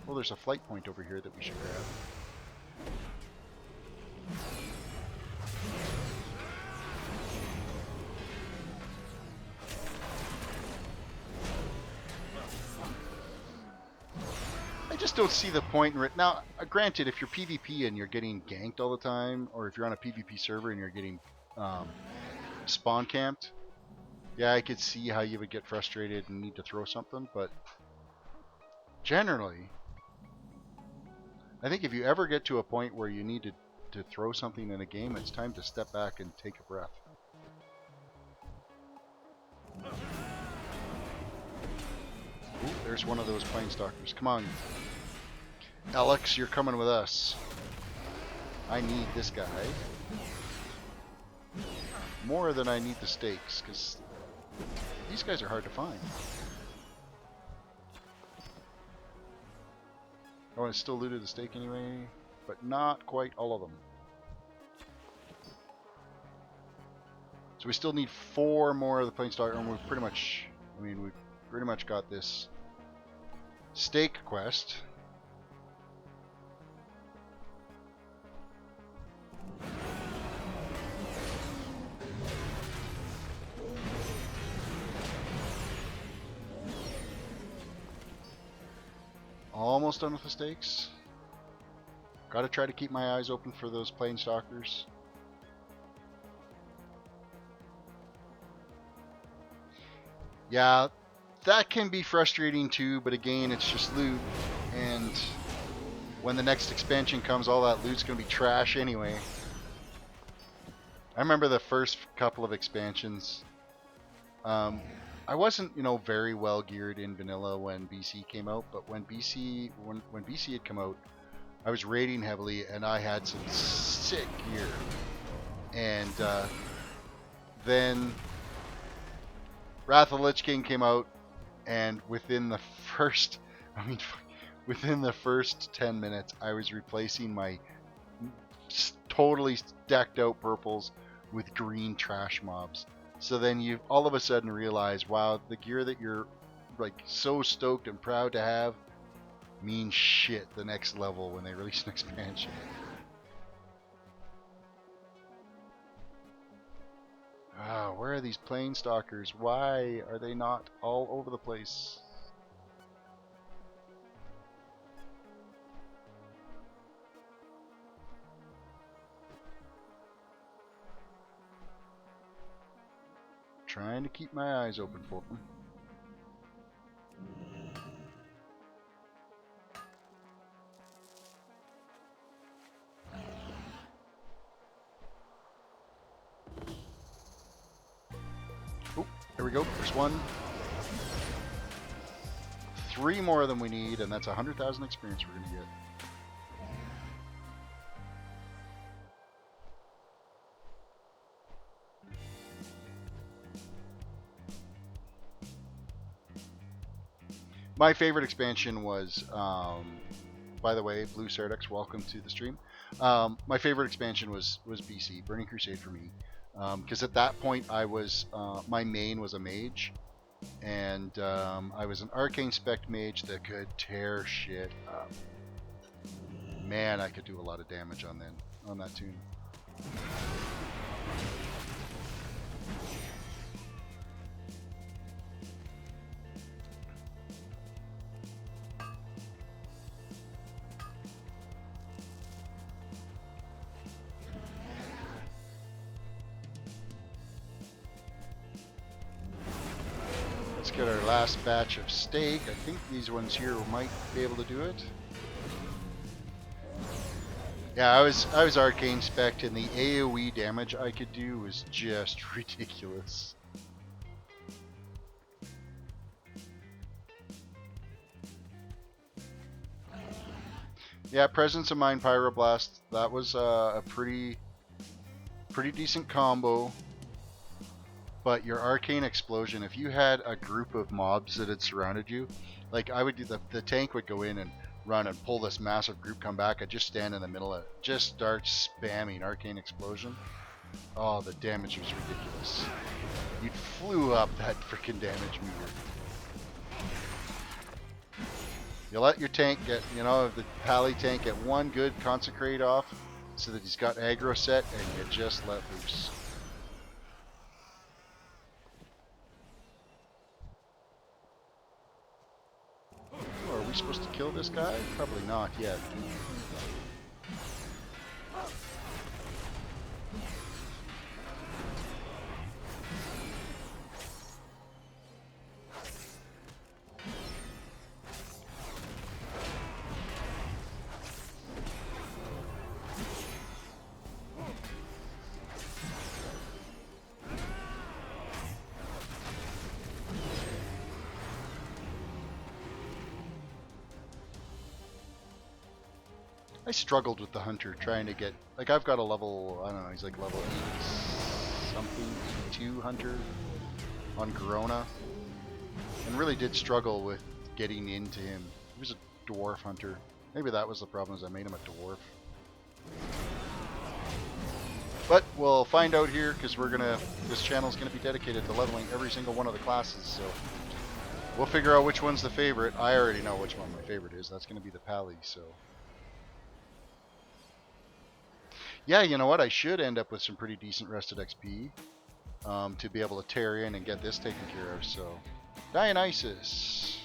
Oh, there's a flight point over here that we should grab. I just don't see the point in it. Now, granted, if you're PvP and you're getting ganked all the time, or if you're on a PvP server and you're getting spawn camped, yeah, I could see how you would get frustrated and need to throw something, but generally, I think if you ever get to a point where you need to throw something in a game, it's time to step back and take a breath. Ooh, there's one of those planestalkers. Come on. Alex, you're coming with us. I need this guy. More than I need the stakes, because these guys are hard to find. Oh, I still looted the stake anyway, but not quite all of them. So we still need 4 more of the planestalker, and we've pretty much, we've pretty much got this stake quest. Almost done with the stakes. Gotta try to keep my eyes open for those planestalkers. Yeah, that can be frustrating too, but again, it's just loot, and when the next expansion comes, all that loot's gonna be trash anyway. I remember the first couple of expansions. I wasn't, very well geared in vanilla when BC came out, but when BC had come out, I was raiding heavily and I had some sick gear. And then Wrath of the Lich King came out, and within the first 10 minutes, I was replacing my totally decked out purples with green trash mobs. So then you all of a sudden realize, wow, the gear that you're like so stoked and proud to have means shit the next level when they release an expansion. Where are these planestalkers? Why are they not all over the place? Trying to keep my eyes open for them. Oh, there we go. There's one. 3 more than we need, and that's 100,000 experience we're going to get. My favorite expansion was, by the way, Blue Sardex, welcome to the stream. My favorite expansion was BC, Burning Crusade for me. Because at that point I was, my main was a mage. And I was an arcane spec mage that could tear shit up. Man, I could do a lot of damage on that toon. Let's get our last batch of steak. I think these ones here might be able to do it. Yeah, I was arcane spec'd, and the AoE damage I could do was just ridiculous. Yeah, Presence of Mind Pyroblast, that was a pretty decent combo. But your Arcane Explosion, if you had a group of mobs that had surrounded you, like I would do, the tank would go in and run and pull this massive group, come back, I'd just stand in the middle of it, just start spamming Arcane Explosion. Oh, the damage was ridiculous. You flew up that freaking damage meter. You let your tank get, you know, the Pally tank get one good consecrate off so that he's got aggro set, and you just let loose. Oh, are we supposed to kill this guy? Probably not yet. I struggled with the hunter trying to get, like, I've got a level, I don't know, he's like level 8 something, 82 hunter on Corona, and really did struggle with getting into him. He was a dwarf hunter. Maybe that was the problem, is I made him a dwarf. But we'll find out here, because this channel's gonna be dedicated to leveling every single one of the classes, so we'll figure out which one's the favorite. I already know which one my favorite is. That's gonna be the Pally, so. Yeah, you know what? I should end up with some pretty decent rested XP to be able to tear in and get this taken care of. So, Dionysus.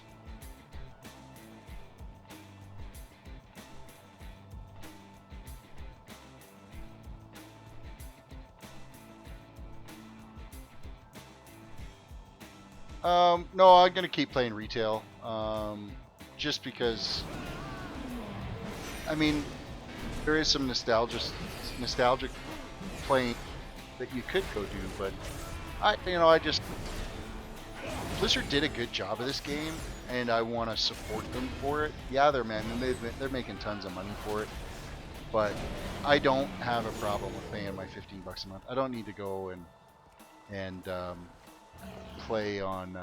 No, I'm gonna keep playing retail. Just because, I mean, there is some nostalgic playing that you could go do, but Blizzard did a good job of this game, and I want to support them for it. Yeah, they're making tons of money for it, but I don't have a problem with paying my $15 a month. I don't need to go and play on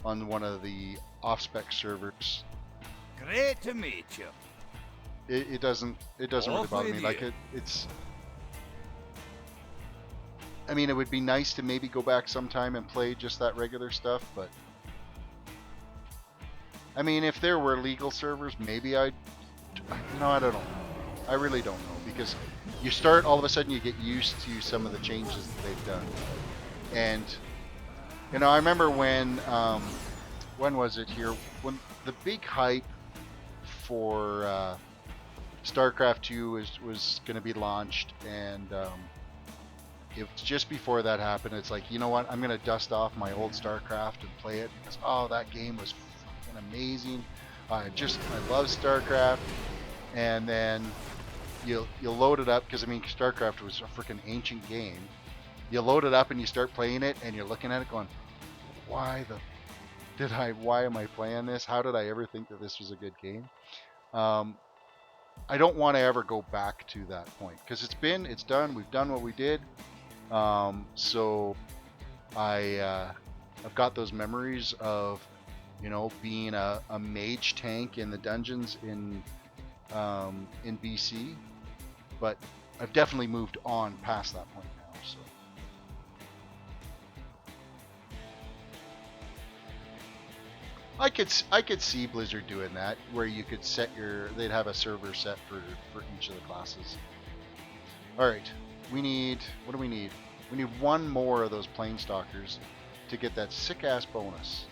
one of the off-spec servers. Great to meet you. It doesn't really bother me. Like it's. I mean, it would be nice to maybe go back sometime and play just that regular stuff, but I mean, if there were legal servers, maybe I don't know. I really don't know, because you start, all of a sudden you get used to some of the changes that they've done, and I remember when was it here, when the big hype for StarCraft 2 was going to be launched, and it was just before that happened. It's like, you know what, I'm going to dust off my old StarCraft and play it, because that game was fucking amazing. I love StarCraft. And then you'll load it up, because I mean, StarCraft was a freaking ancient game. You load it up and you start playing it, and you're looking at it going, why am I playing this? How did I ever think that this was a good game? I don't want to ever go back to that point, because it's done. We've done what we did. So I've got those memories of, being a mage tank in the dungeons in BC, but I've definitely moved on past that point now. So. I could see Blizzard doing that, where you could they'd have a server set for each of the classes. Alright, what do we need? We need one more of those Planestalkers to get that sick-ass bonus.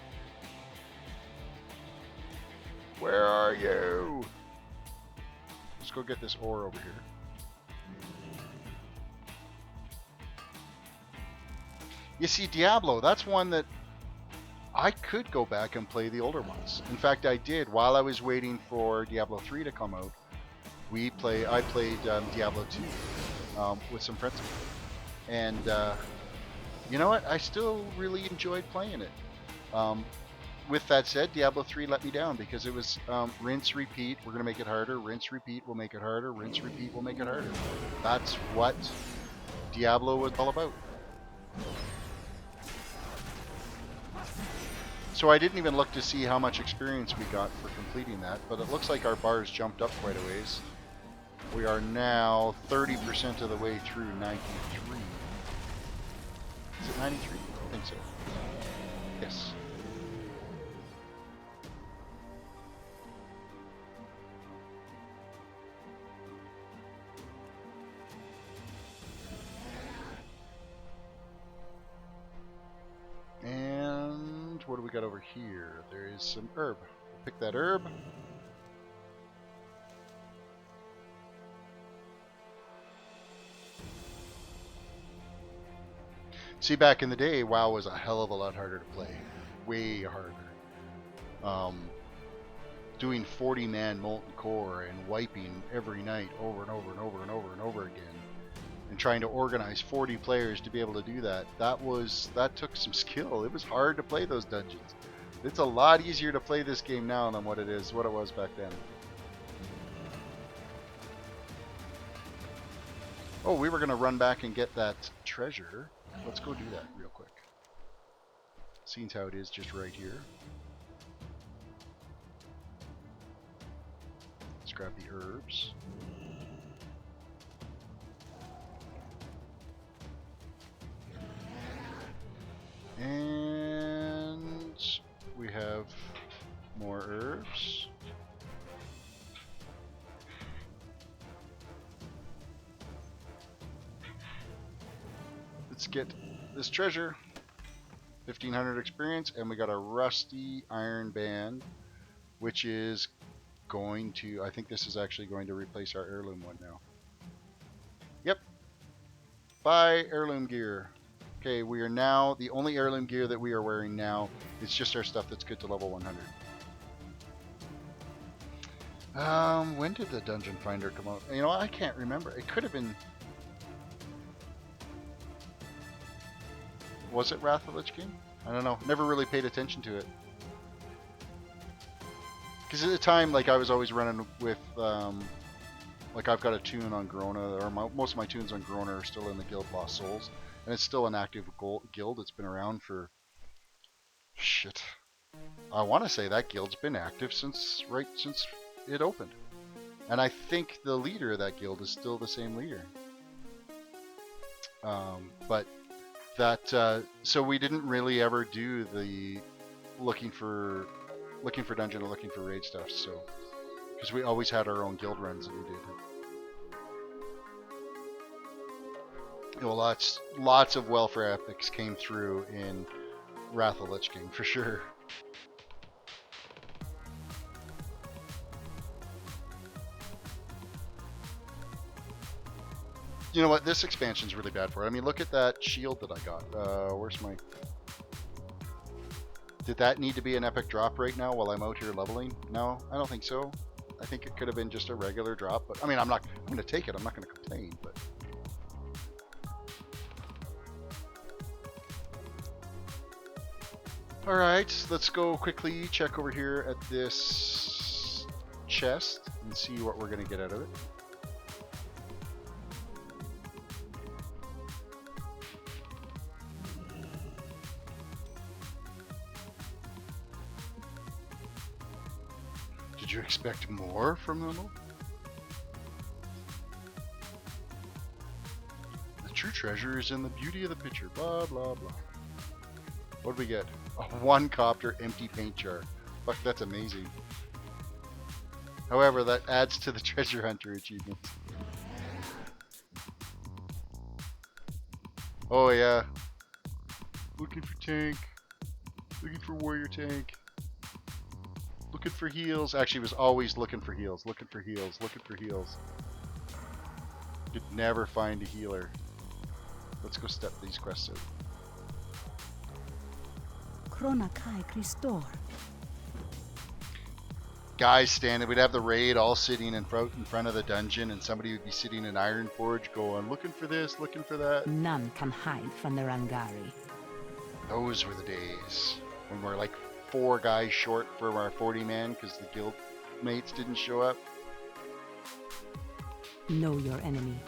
Where are you? Let's go get this ore over here. You see, Diablo, that's one that I could go back and play the older ones. In fact, I did. While I was waiting for Diablo 3 to come out, I played Diablo 2 with some friends. And you know what? I still really enjoyed playing it. With that said, Diablo 3 let me down because it was rinse, repeat. We're going to make it harder. Rinse, repeat. We'll make it harder. Rinse, repeat. We'll make it harder. That's what Diablo was all about. So I didn't even look to see how much experience we got for completing that, but it looks like our bars jumped up quite a ways. We are now 30% of the way through 93. Is it 93? I think so. Yes. And what do we got over here? There is some herb. We'll pick that herb. See, back in the day, WoW was a hell of a lot harder to play. Way harder. Doing 40-man Molten Core and wiping every night over and over and over and over and over again. And trying to organize 40 players to be able to do that. That took some skill. It was hard to play those dungeons. It's a lot easier to play this game now than what it was back then. Oh, we were going to run back and get that treasure. Let's go do that real quick. Seeing how it is just right here. Let's grab the herbs. And we have more herbs. Let's get this treasure. 1500 experience, and we got a rusty iron band, which is going to, I think this is actually going to replace our heirloom one now. Yep. Buy heirloom gear. Okay, we are now, the only heirloom gear that we are wearing now is just our stuff that's good to level 100. When did the Dungeon Finder come out? You know, I can't remember. It could have been... Was it Wrath of the Lich King? I don't know. Never really paid attention to it. Because at the time, like, I was always running with, like, I've got a toon on Grona, or most of my toons on Grona are still in the guild Lost Souls. And it's still an active guild. It's been around for... Shit. I want to say that guild's been active since it opened. And I think the leader of that guild is still the same leader. But... that so we didn't really ever do the looking for dungeon or looking for raid stuff, so because we always had our own guild runs that we did. You know, lots of welfare epics came through in Wrath of the Lich King for sure. You know what? This expansion's really bad for it. I mean, look at that shield that I got. Where's my... Did that need to be an epic drop right now while I'm out here leveling? No, I don't think so. I think it could have been just a regular drop. But I mean, I'm going to take it. I'm not going to complain. But all right, let's go quickly check over here at this chest and see what we're going to get out of it. Did you expect more from them? The true treasure is in the beauty of the picture. Blah, blah, blah. What do we get? A 1-copter empty paint jar. Fuck, that's amazing. However, that adds to the treasure hunter achievement. Oh yeah. Looking for tank. Looking for warrior tank. Looking for heals. Actually, was always looking for heals. Looking for heals. Looking for heals. Could never find a healer. Let's go step these quests out. Chronakai Christor. Guys standing, we'd have the raid all sitting in front of the dungeon, and somebody would be sitting in Ironforge going, looking for this, looking for that. None can hide from the Rangari. Those were the days when we're like 4 guys short for our 40 man because the guild mates didn't show up. Know your enemy.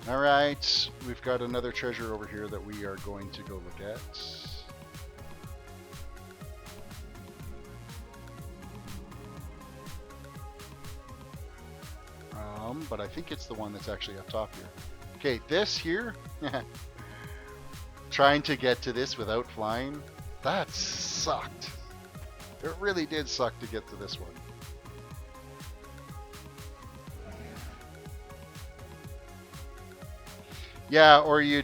Alright, we've got another treasure over here that we are going to go look at. But I think it's the one that's actually up top here. Okay, this here, trying to get to this without flying, that sucked. It really did suck to get to this one. Yeah, or you're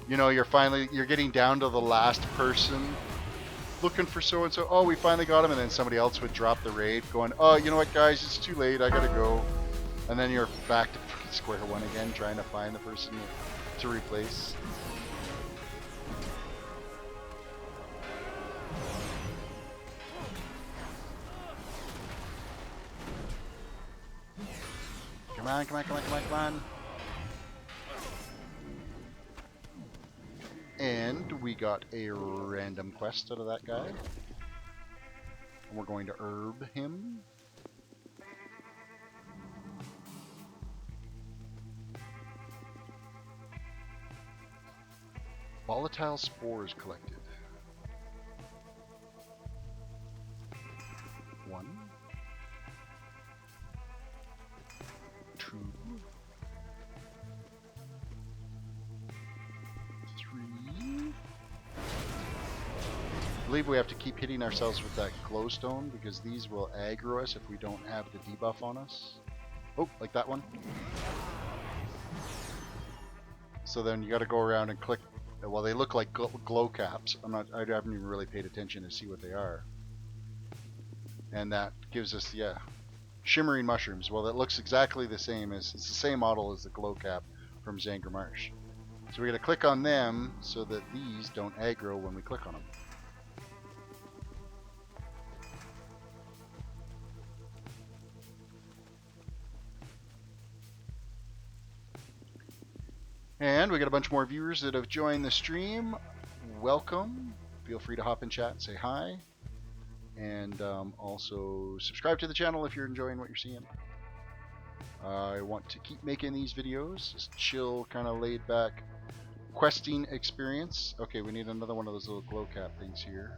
getting down to the last person looking for so-and-so. Oh, we finally got him, and then somebody else would drop the raid going, oh, you know what, guys, it's too late, I gotta go. And then you're back to square one again, trying to find the person to replace. Come on, come on, come on, come on, come on. And we got a random quest out of that guy. And we're going to herb him. Volatile spores collected. 1, 2, 3. I believe we have to keep hitting ourselves with that glowstone because these will aggro us if we don't have the debuff on us. Oh, like that one. So then you got to go around and click. Well, they look like glow caps. I haven't even really paid attention to see what they are. And that gives us, yeah, shimmering mushrooms. Well, that looks exactly the same it's the same model as the glow cap from Zanger Marsh. So we're going to click on them so that these don't aggro when we click on them. And we got a bunch more viewers that have joined the stream. Welcome. Feel free to hop in chat and say hi. And also subscribe to the channel if you're enjoying what you're seeing. I want to keep making these videos. Just chill, kind of laid back questing experience. Okay, we need another one of those little glow cap things here.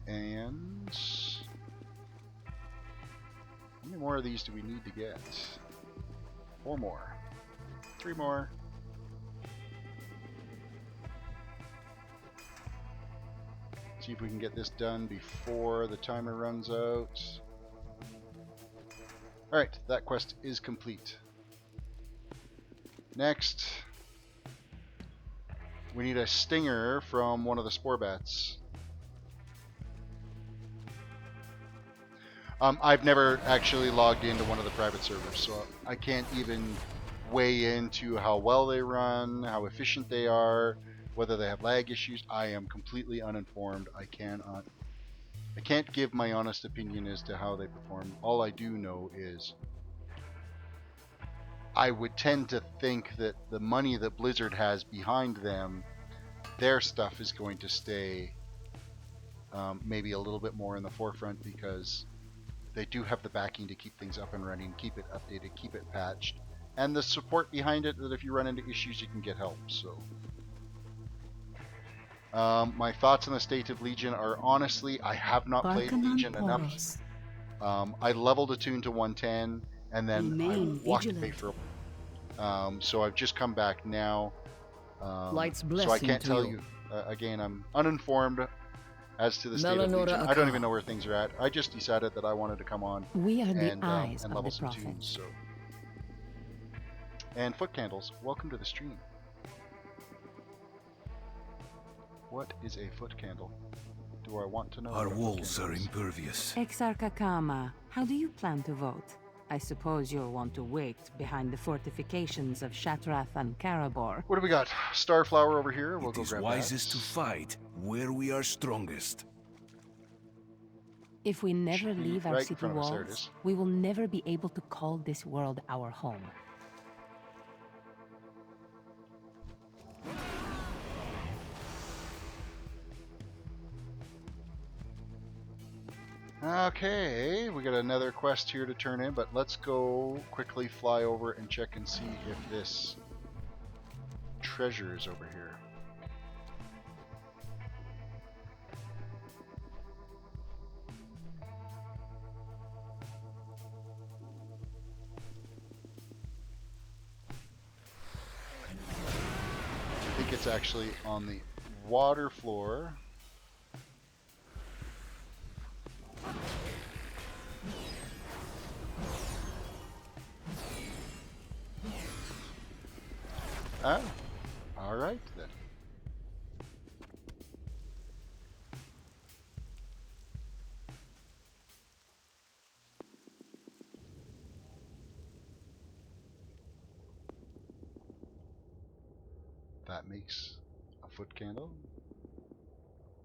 And how many more of these do we need to get? 4 more. 3 more. See if we can get this done before the timer runs out. Alright, that quest is complete. Next, we need a stinger from one of the spore bats. I've never actually logged into one of the private servers, so I can't even weigh into how well they run, how efficient they are, whether they have lag issues. I am completely uninformed. I can't give my honest opinion as to how they perform. All I do know is I would tend to think that the money that Blizzard has behind them, their stuff is going to stay maybe a little bit more in the forefront because they do have the backing to keep things up and running, keep it updated, keep it patched, and the support behind it that if you run into issues you can get help. So my thoughts on the state of Legion are, honestly, I have not played Legion enough. I leveled a toon to 110 and then I walked away for so I've just come back now. So I can't tell you. Again, I'm uninformed as to the state of Legion. I don't even know where things are at. I just decided that I wanted to come on and level some toons. So. And foot candles, welcome to the stream. What is a foot candle? Do I want to know? Our walls are impervious. Exarchakama, how do you plan to vote? I suppose you'll want to wait behind the fortifications of Shatrath and Karabor. What do we got? Starflower over here. We'll It go is grab wisest that. to fight where we are strongest. If we never Should be leave our right in city front of us. There it walls, is. we will never be able to call this world our home. Okay, we got another quest here to turn in, but let's go quickly fly over and check and see if this treasure is over here. I think it's actually on the water floor. Oh, all right then. That makes a foot candle.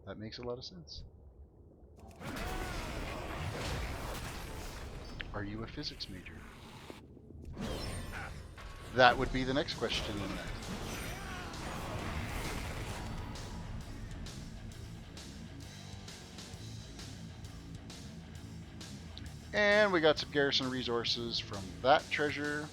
That makes a lot of sense. Are you a physics major? That would be the next question in that. And we got some garrison resources from that treasure.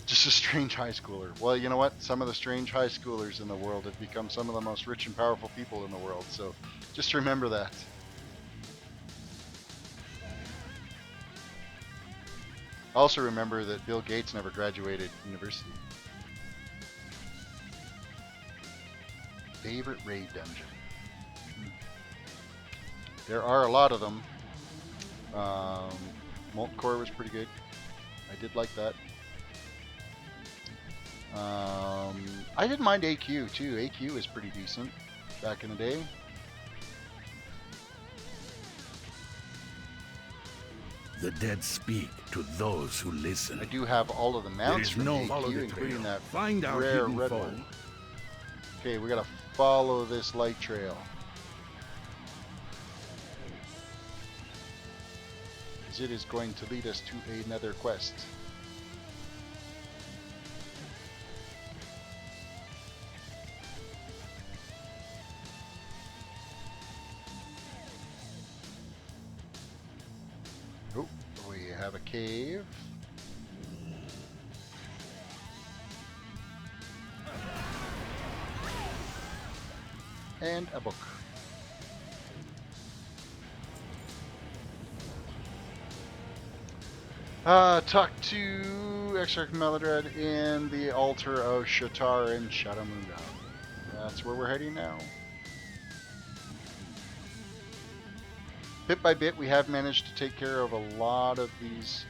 Just a strange high schooler. Well, you know what? Some of the strange high schoolers in the world have become some of the most rich and powerful people in the world. So just remember that. Also remember that Bill Gates never graduated university. Favorite raid dungeon. There are a lot of them. Molten Core was pretty good. I did like that. I didn't mind AQ too. AQ is pretty decent back in the day. The dead speak to those who listen. I do have all of the mounts from no AQ, follow the including trail. that Find our rare hidden red foe. one. Okay, we gotta follow this light trail. Because it is going to lead us to another quest. Oh, we have a cave. And a book. Talk to Exarch Meladred in the altar of Shatar in Shadowmoon Valley. That's where we're heading now. Bit by bit, we have managed to take care of a lot of these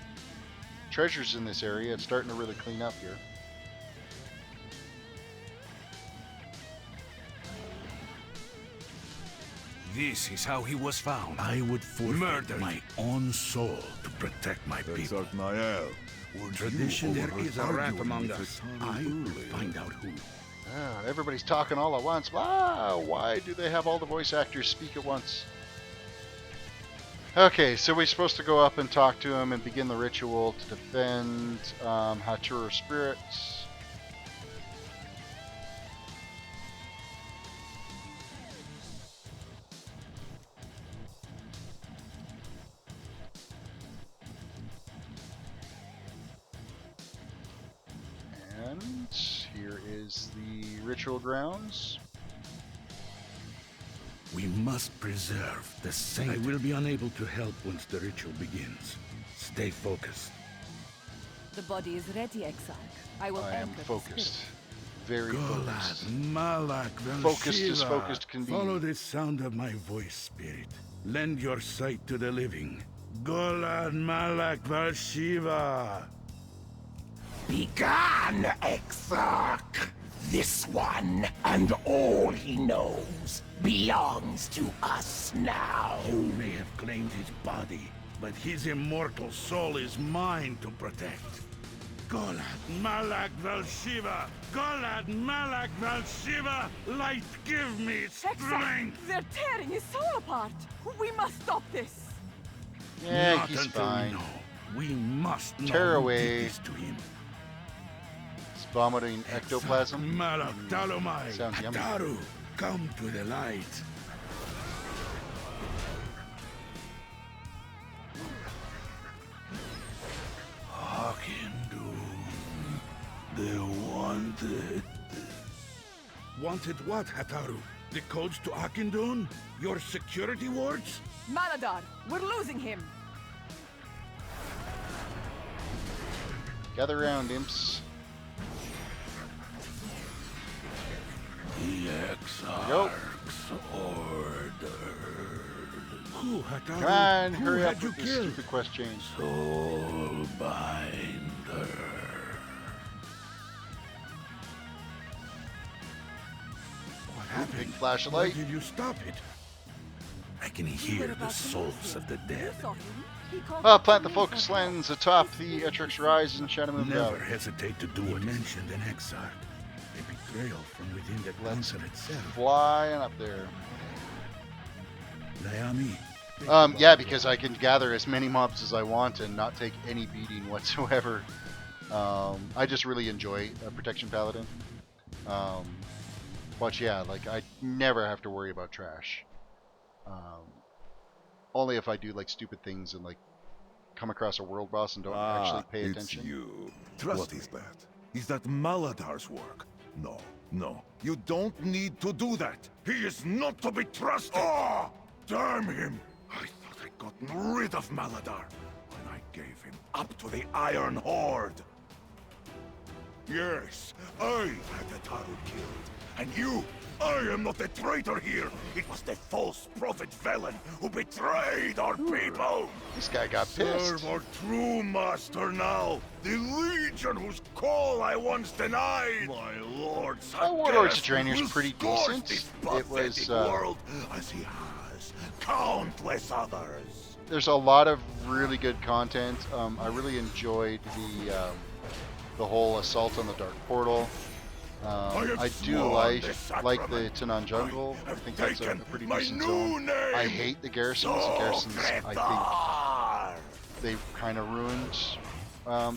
treasures in this area. It's starting to really clean up here. This is how he was found. I would forfeit my own soul to protect my people. Tradition, there is a rat among us. I will find out who. Everybody's talking all at once. Why do they have all the voice actors speak at once? Okay, so we're supposed to go up and talk to him and begin the ritual to defend Hatura spirits. And here is the ritual grounds. We must preserve the saint. I will be unable to help once the ritual begins. Stay focused. The body is ready, Exarch. I will I am anchor the focused. spirit. Very focused. Malak, Focused as focused can be. Follow the sound of my voice, spirit. Lend your sight to the living. Golad Malak Valshiva. Begone, Exarch! This one, and all he knows, belongs to us now. You may have claimed his body, but his immortal soul is mine to protect. Golad Malak Valshiva! Golad Malak Valshiva! Light, give me strength! They're tearing his soul apart! We must stop this! Yeah, Not he's until fine. we know. We must know Tear who away. did this to him. It's vomiting ectoplasm. Malak Talomai! Sounds yummy. Ataru, come to the light. They wanted... Wanted what, Hataru? The codes to Akindun? Your security wards? Maladar, we're losing him! Gather round, imps. The Exarch's order. Who, Hataru? Come on, Who hurry had up you with this killed? stupid quest change. Soulbinder. What happened? Big flash of Why light. did you stop it? I can hear the souls of the dead. Plant the focus lens atop the Etrix Rise in Shadowmoon Never Valley. hesitate to do what mentioned an Exarch. A betrayal from within the council itself. Flying up there. Naomi. Yeah, because I can gather as many mobs as I want and not take any beating whatsoever. I just really enjoy a Protection Paladin. But yeah, like I never have to worry about trash. Only if I do like stupid things and like come across a world boss and don't actually pay attention. It's you. What is that? Is that Maladar's work? No, no. You don't need to do that. He is not to be trusted. Oh, damn him! I thought I'd gotten rid of Maladar when I gave him up to the Iron Horde. Yes, I had Ataru killed. And you, I am not the traitor here. It was the false prophet Velen who betrayed our people. This guy got pissed. Serve our true master now, the Legion whose call I once denied. My lord, Warlords of Draenor is pretty scorch decent. this It was pathetic world as he has countless others. there's a lot of really good content. I really enjoyed the whole assault on the Dark Portal. I do like the Tanan Jungle. I think that's a pretty decent zone. I hate the garrisons. The garrisons, I think they've kind of ruined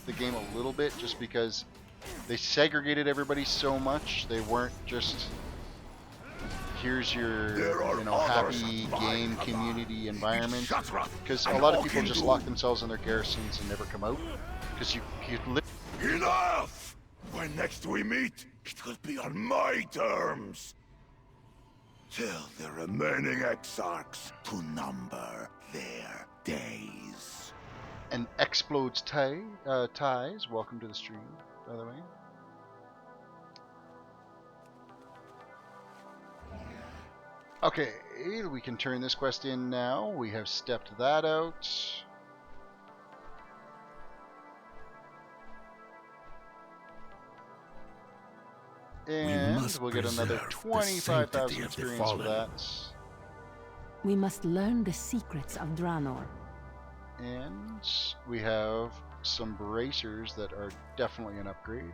the game a little bit just because they segregated everybody so much. They weren't just here's your happy game community environment, because a lot of people just lock themselves in their garrisons and never come out because you Enough! When next we meet, it will be on my terms. Tell the remaining Exarchs to number their days. and explodes ties. Welcome to the stream, by the way. Okay, we can turn this quest in now. We have stepped that out. And we'll get another 25,000 experience for that. We must learn the secrets of Draenor. And we have some bracers that are definitely an upgrade.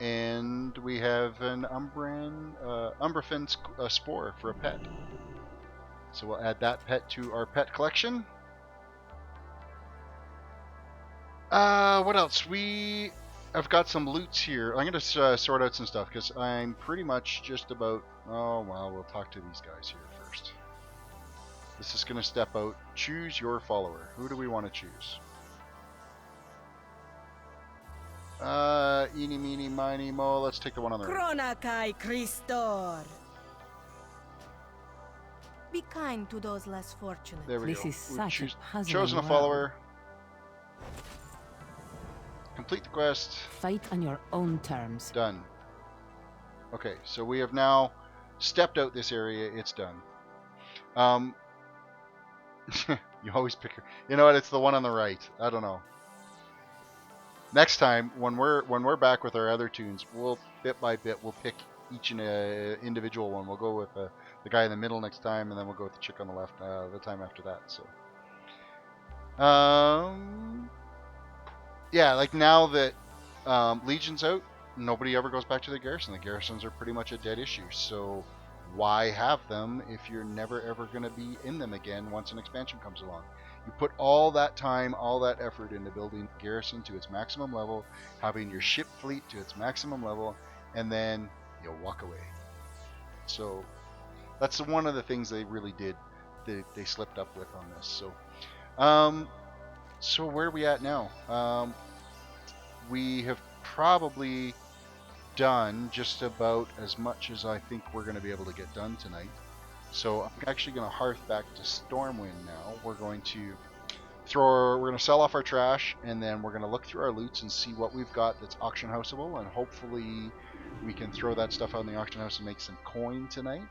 And we have an Umbrafin spore for a pet. So we'll add that pet to our pet collection. What else? I've got some loots here. I'm going to sort out some stuff because I'm pretty much just about... Oh, well, we'll talk to these guys here first. This is going to step out. Choose your follower. Who do we want to choose? Eeny, meeny, miny, mo. Let's take the one on the right. Kronakai Christor. Be kind to those less fortunate. There we This go. is We've such a puzzling chosen a world. follower. Complete the quest. Fight on your own terms. Done. Okay, so we have now stepped out this area, it's done. You always pick her. You know what? It's the one on the right. I don't know. Next time, when we're back with our other toons, we'll bit by bit we'll pick each individual one. We'll go with the guy in the middle next time, and then we'll go with the chick on the left the time after that. So, yeah, like now that Legion's out, nobody ever goes back to the garrison. The garrisons are pretty much a dead issue. So why have them if you're never ever going to be in them again once an expansion comes along? You put all that time, all that effort into building garrison to its maximum level, having your ship fleet to its maximum level, and then you'll walk away. So that's one of the things they really did. They slipped up with on this. So where are we at now? We have probably done just about as much as I think we're going to be able to get done tonight. So I'm actually going to hearth back to Stormwind now. We're going to sell off our trash, and then we're going to look through our loots and see what we've got that's auction houseable, and hopefully we can throw that stuff out in the auction house and make some coin tonight.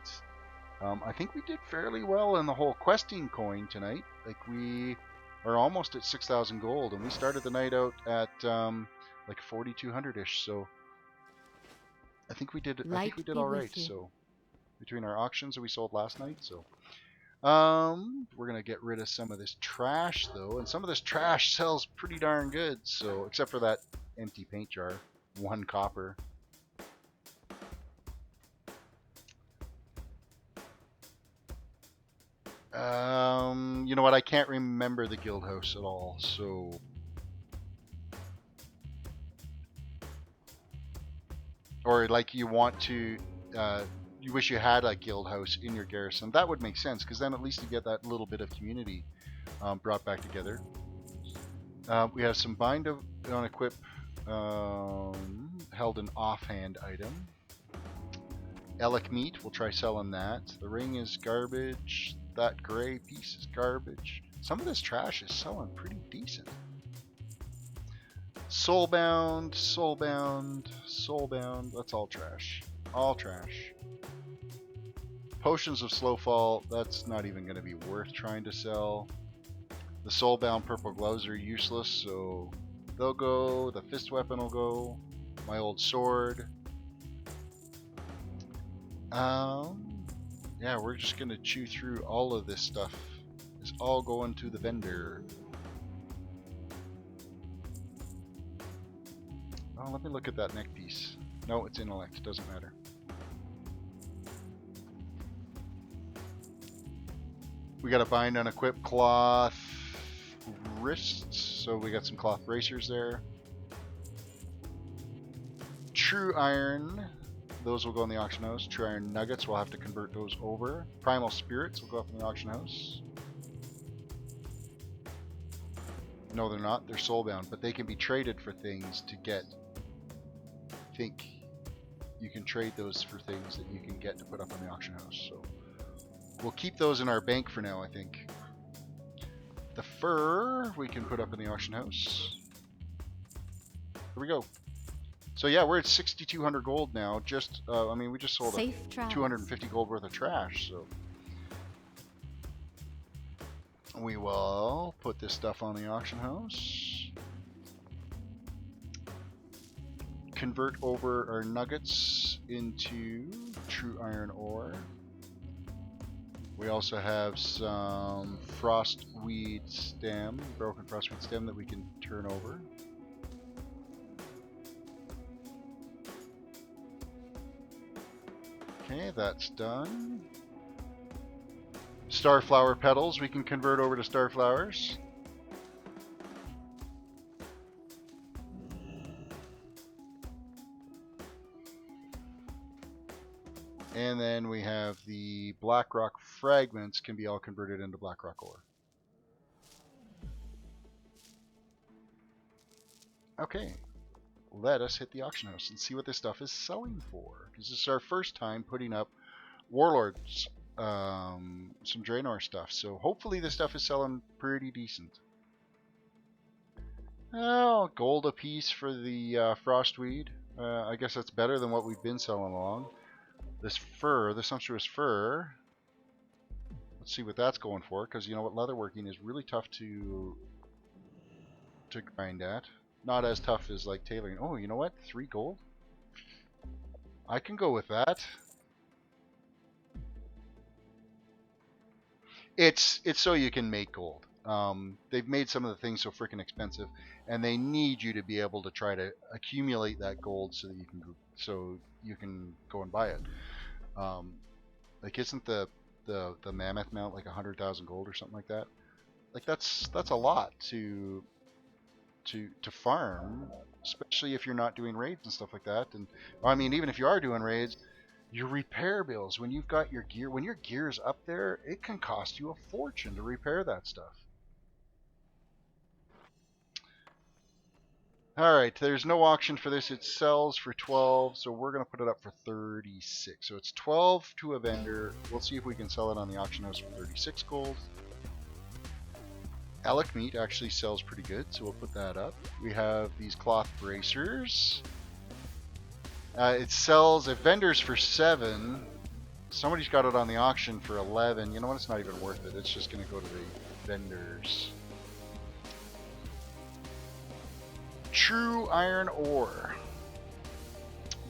I think we did fairly well in the whole questing coin tonight. Like, we are almost at 6,000 gold, and we started the night out at like 4,200-ish, so I think we did all right. So between our auctions that we sold last night, so we're gonna get rid of some of this trash though, and some of this trash sells pretty darn good. So except for that empty paint jar, 1 copper. You know what? I can't remember the guild house at all, so. Or like you want to, you wish you had a guild house in your garrison. That would make sense, because then at least you get that little bit of community brought back together. We have some bind on equip held an offhand item. Elk meat, we'll try selling that. The ring is garbage. That gray piece is garbage. Some of this trash is selling pretty decent. Soulbound, soulbound, soulbound. That's all trash. All trash. Potions of Slowfall, that's not even going to be worth trying to sell. The soulbound purple gloves are useless, so they'll go. The fist weapon will go. My old sword. Yeah, we're just going to chew through all of this stuff. It's all going to the vendor. Oh, let me look at that neck piece. No, it's intellect. Doesn't matter. We got a bind on equip cloth wrists, so we got some cloth bracers there. True iron, those will go in the auction house. True iron nuggets, we'll have to convert those over. Primal spirits will go up in the auction house. No, they're not. They're soulbound, but they can be traded for things to get. I think you can trade those for things that you can get to put up in the auction house. So we'll keep those in our bank for now, I think. The fur we can put up in the auction house. Here we go. So yeah, we're at 6,200 gold now. Just, I mean, we just sold 250 gold worth of trash. So we will put this stuff on the auction house. Convert over our nuggets into true iron ore. We also have some frostweed stem, broken frostweed stem that we can turn over. Okay, that's done. Starflower petals we can convert over to starflowers. And then we have the Blackrock fragments can be all converted into Blackrock ore. Okay, let us hit the auction house and see what this stuff is selling for. Because this is our first time putting up Warlords, some Draenor stuff. So hopefully this stuff is selling pretty decent. Oh, gold a piece for the frostweed. I guess that's better than what we've been selling along. This fur, this sumptuous fur. Let's see what that's going for, because you know what, leatherworking is really tough to grind at. Not as tough as like tailoring. Oh, you know what? 3 gold? I can go with that. It's so you can make gold. They've made some of the things so freaking expensive, and they need you to be able to try to accumulate that gold so that you can go and buy it. Like, isn't the mammoth mount like 100,000 gold or something like that? Like that's a lot to farm, especially if you're not doing raids and stuff like that. And I mean, even if you are doing raids, your repair bills, when you've got your gear, when your gear's up there, it can cost you a fortune to repair that stuff. Alright, there's no auction for this. It sells for 12, so we're going to put it up for 36. So it's 12 to a vendor. We'll see if we can sell it on the auction house for 36 gold. Elk meat actually sells pretty good, so we'll put that up. We have these cloth bracers. It sells at vendors for 7. Somebody's got it on the auction for 11. You know what? It's not even worth it. It's just going to go to the vendors. True iron ore.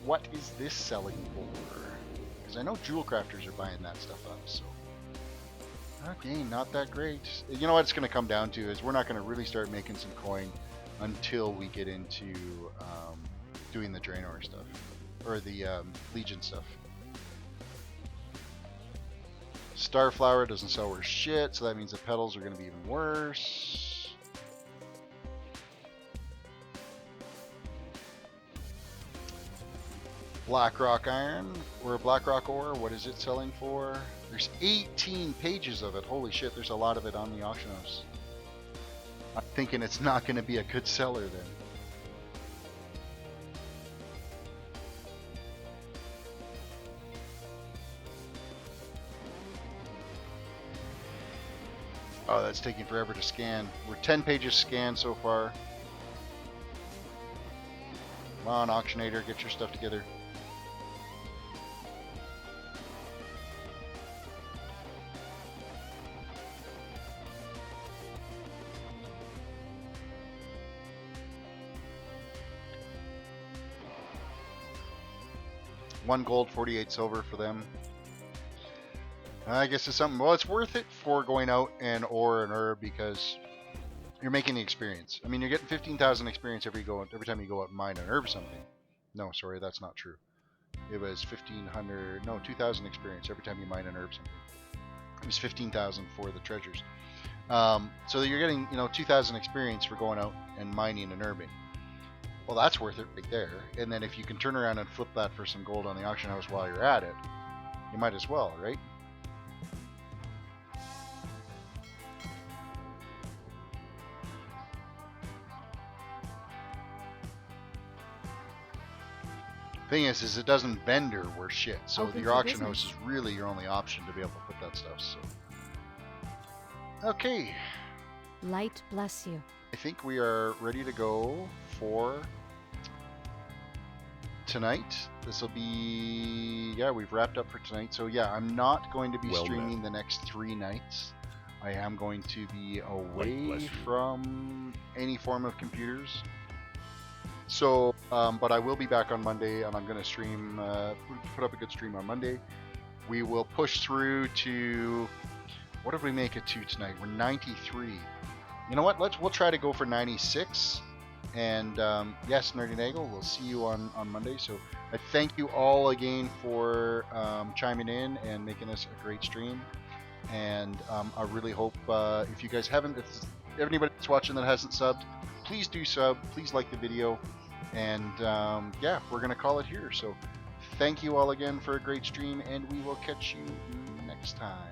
What is this selling for? Because I know jewel crafters are buying that stuff up, so. Okay, not that great. You know what it's going to come down to is we're not going to really start making some coin until we get into doing the Draenor stuff. Or the Legion stuff. Starflower doesn't sell worth shit, so that means the petals are going to be even worse. Blackrock iron, or Blackrock ore, what is it selling for? There's 18 pages of it. Holy shit, there's a lot of it on the auction house. I'm thinking it's not going to be a good seller then. Oh, that's taking forever to scan. We're 10 pages scanned so far. Come on, auctionator, get your stuff together. $1 gold, 48 silver for them. I guess it's something. Well, it's worth it for going out and ore and herb because you're making the experience. I mean, you're getting 15,000 experience every time you go out and mine and herb something. No, sorry, that's not true. It was 1,500. No, 2,000 experience every time you mine and herb something. It was 15,000 for the treasures. So you're getting 2,000 experience for going out and mining and herbing. Well, that's worth it right there. And then if you can turn around and flip that for some gold on the auction house while you're at it, you might as well, right? Thing is it doesn't vendor worth shit. So your auction house is really your only option to be able to put that stuff. So, okay. Light bless you. I think we are ready to go for tonight. This will be, yeah, we've wrapped up for tonight. So yeah, I'm not going to be streaming the next 3 nights. I am going to be away from any form of computers. So, but I will be back on Monday, and I'm going to stream, put up a good stream on Monday. We will push through to, what did we make it to tonight? We're 93. You know what? We'll try to go for 96. And yes, Nerdy Nagel, we'll see you on Monday. So I thank you all again for chiming in and making this a great stream. And I really hope if you guys haven't, if anybody that's watching that hasn't subbed, please do sub. Please like the video. And yeah, we're going to call it here. So thank you all again for a great stream, and we will catch you next time.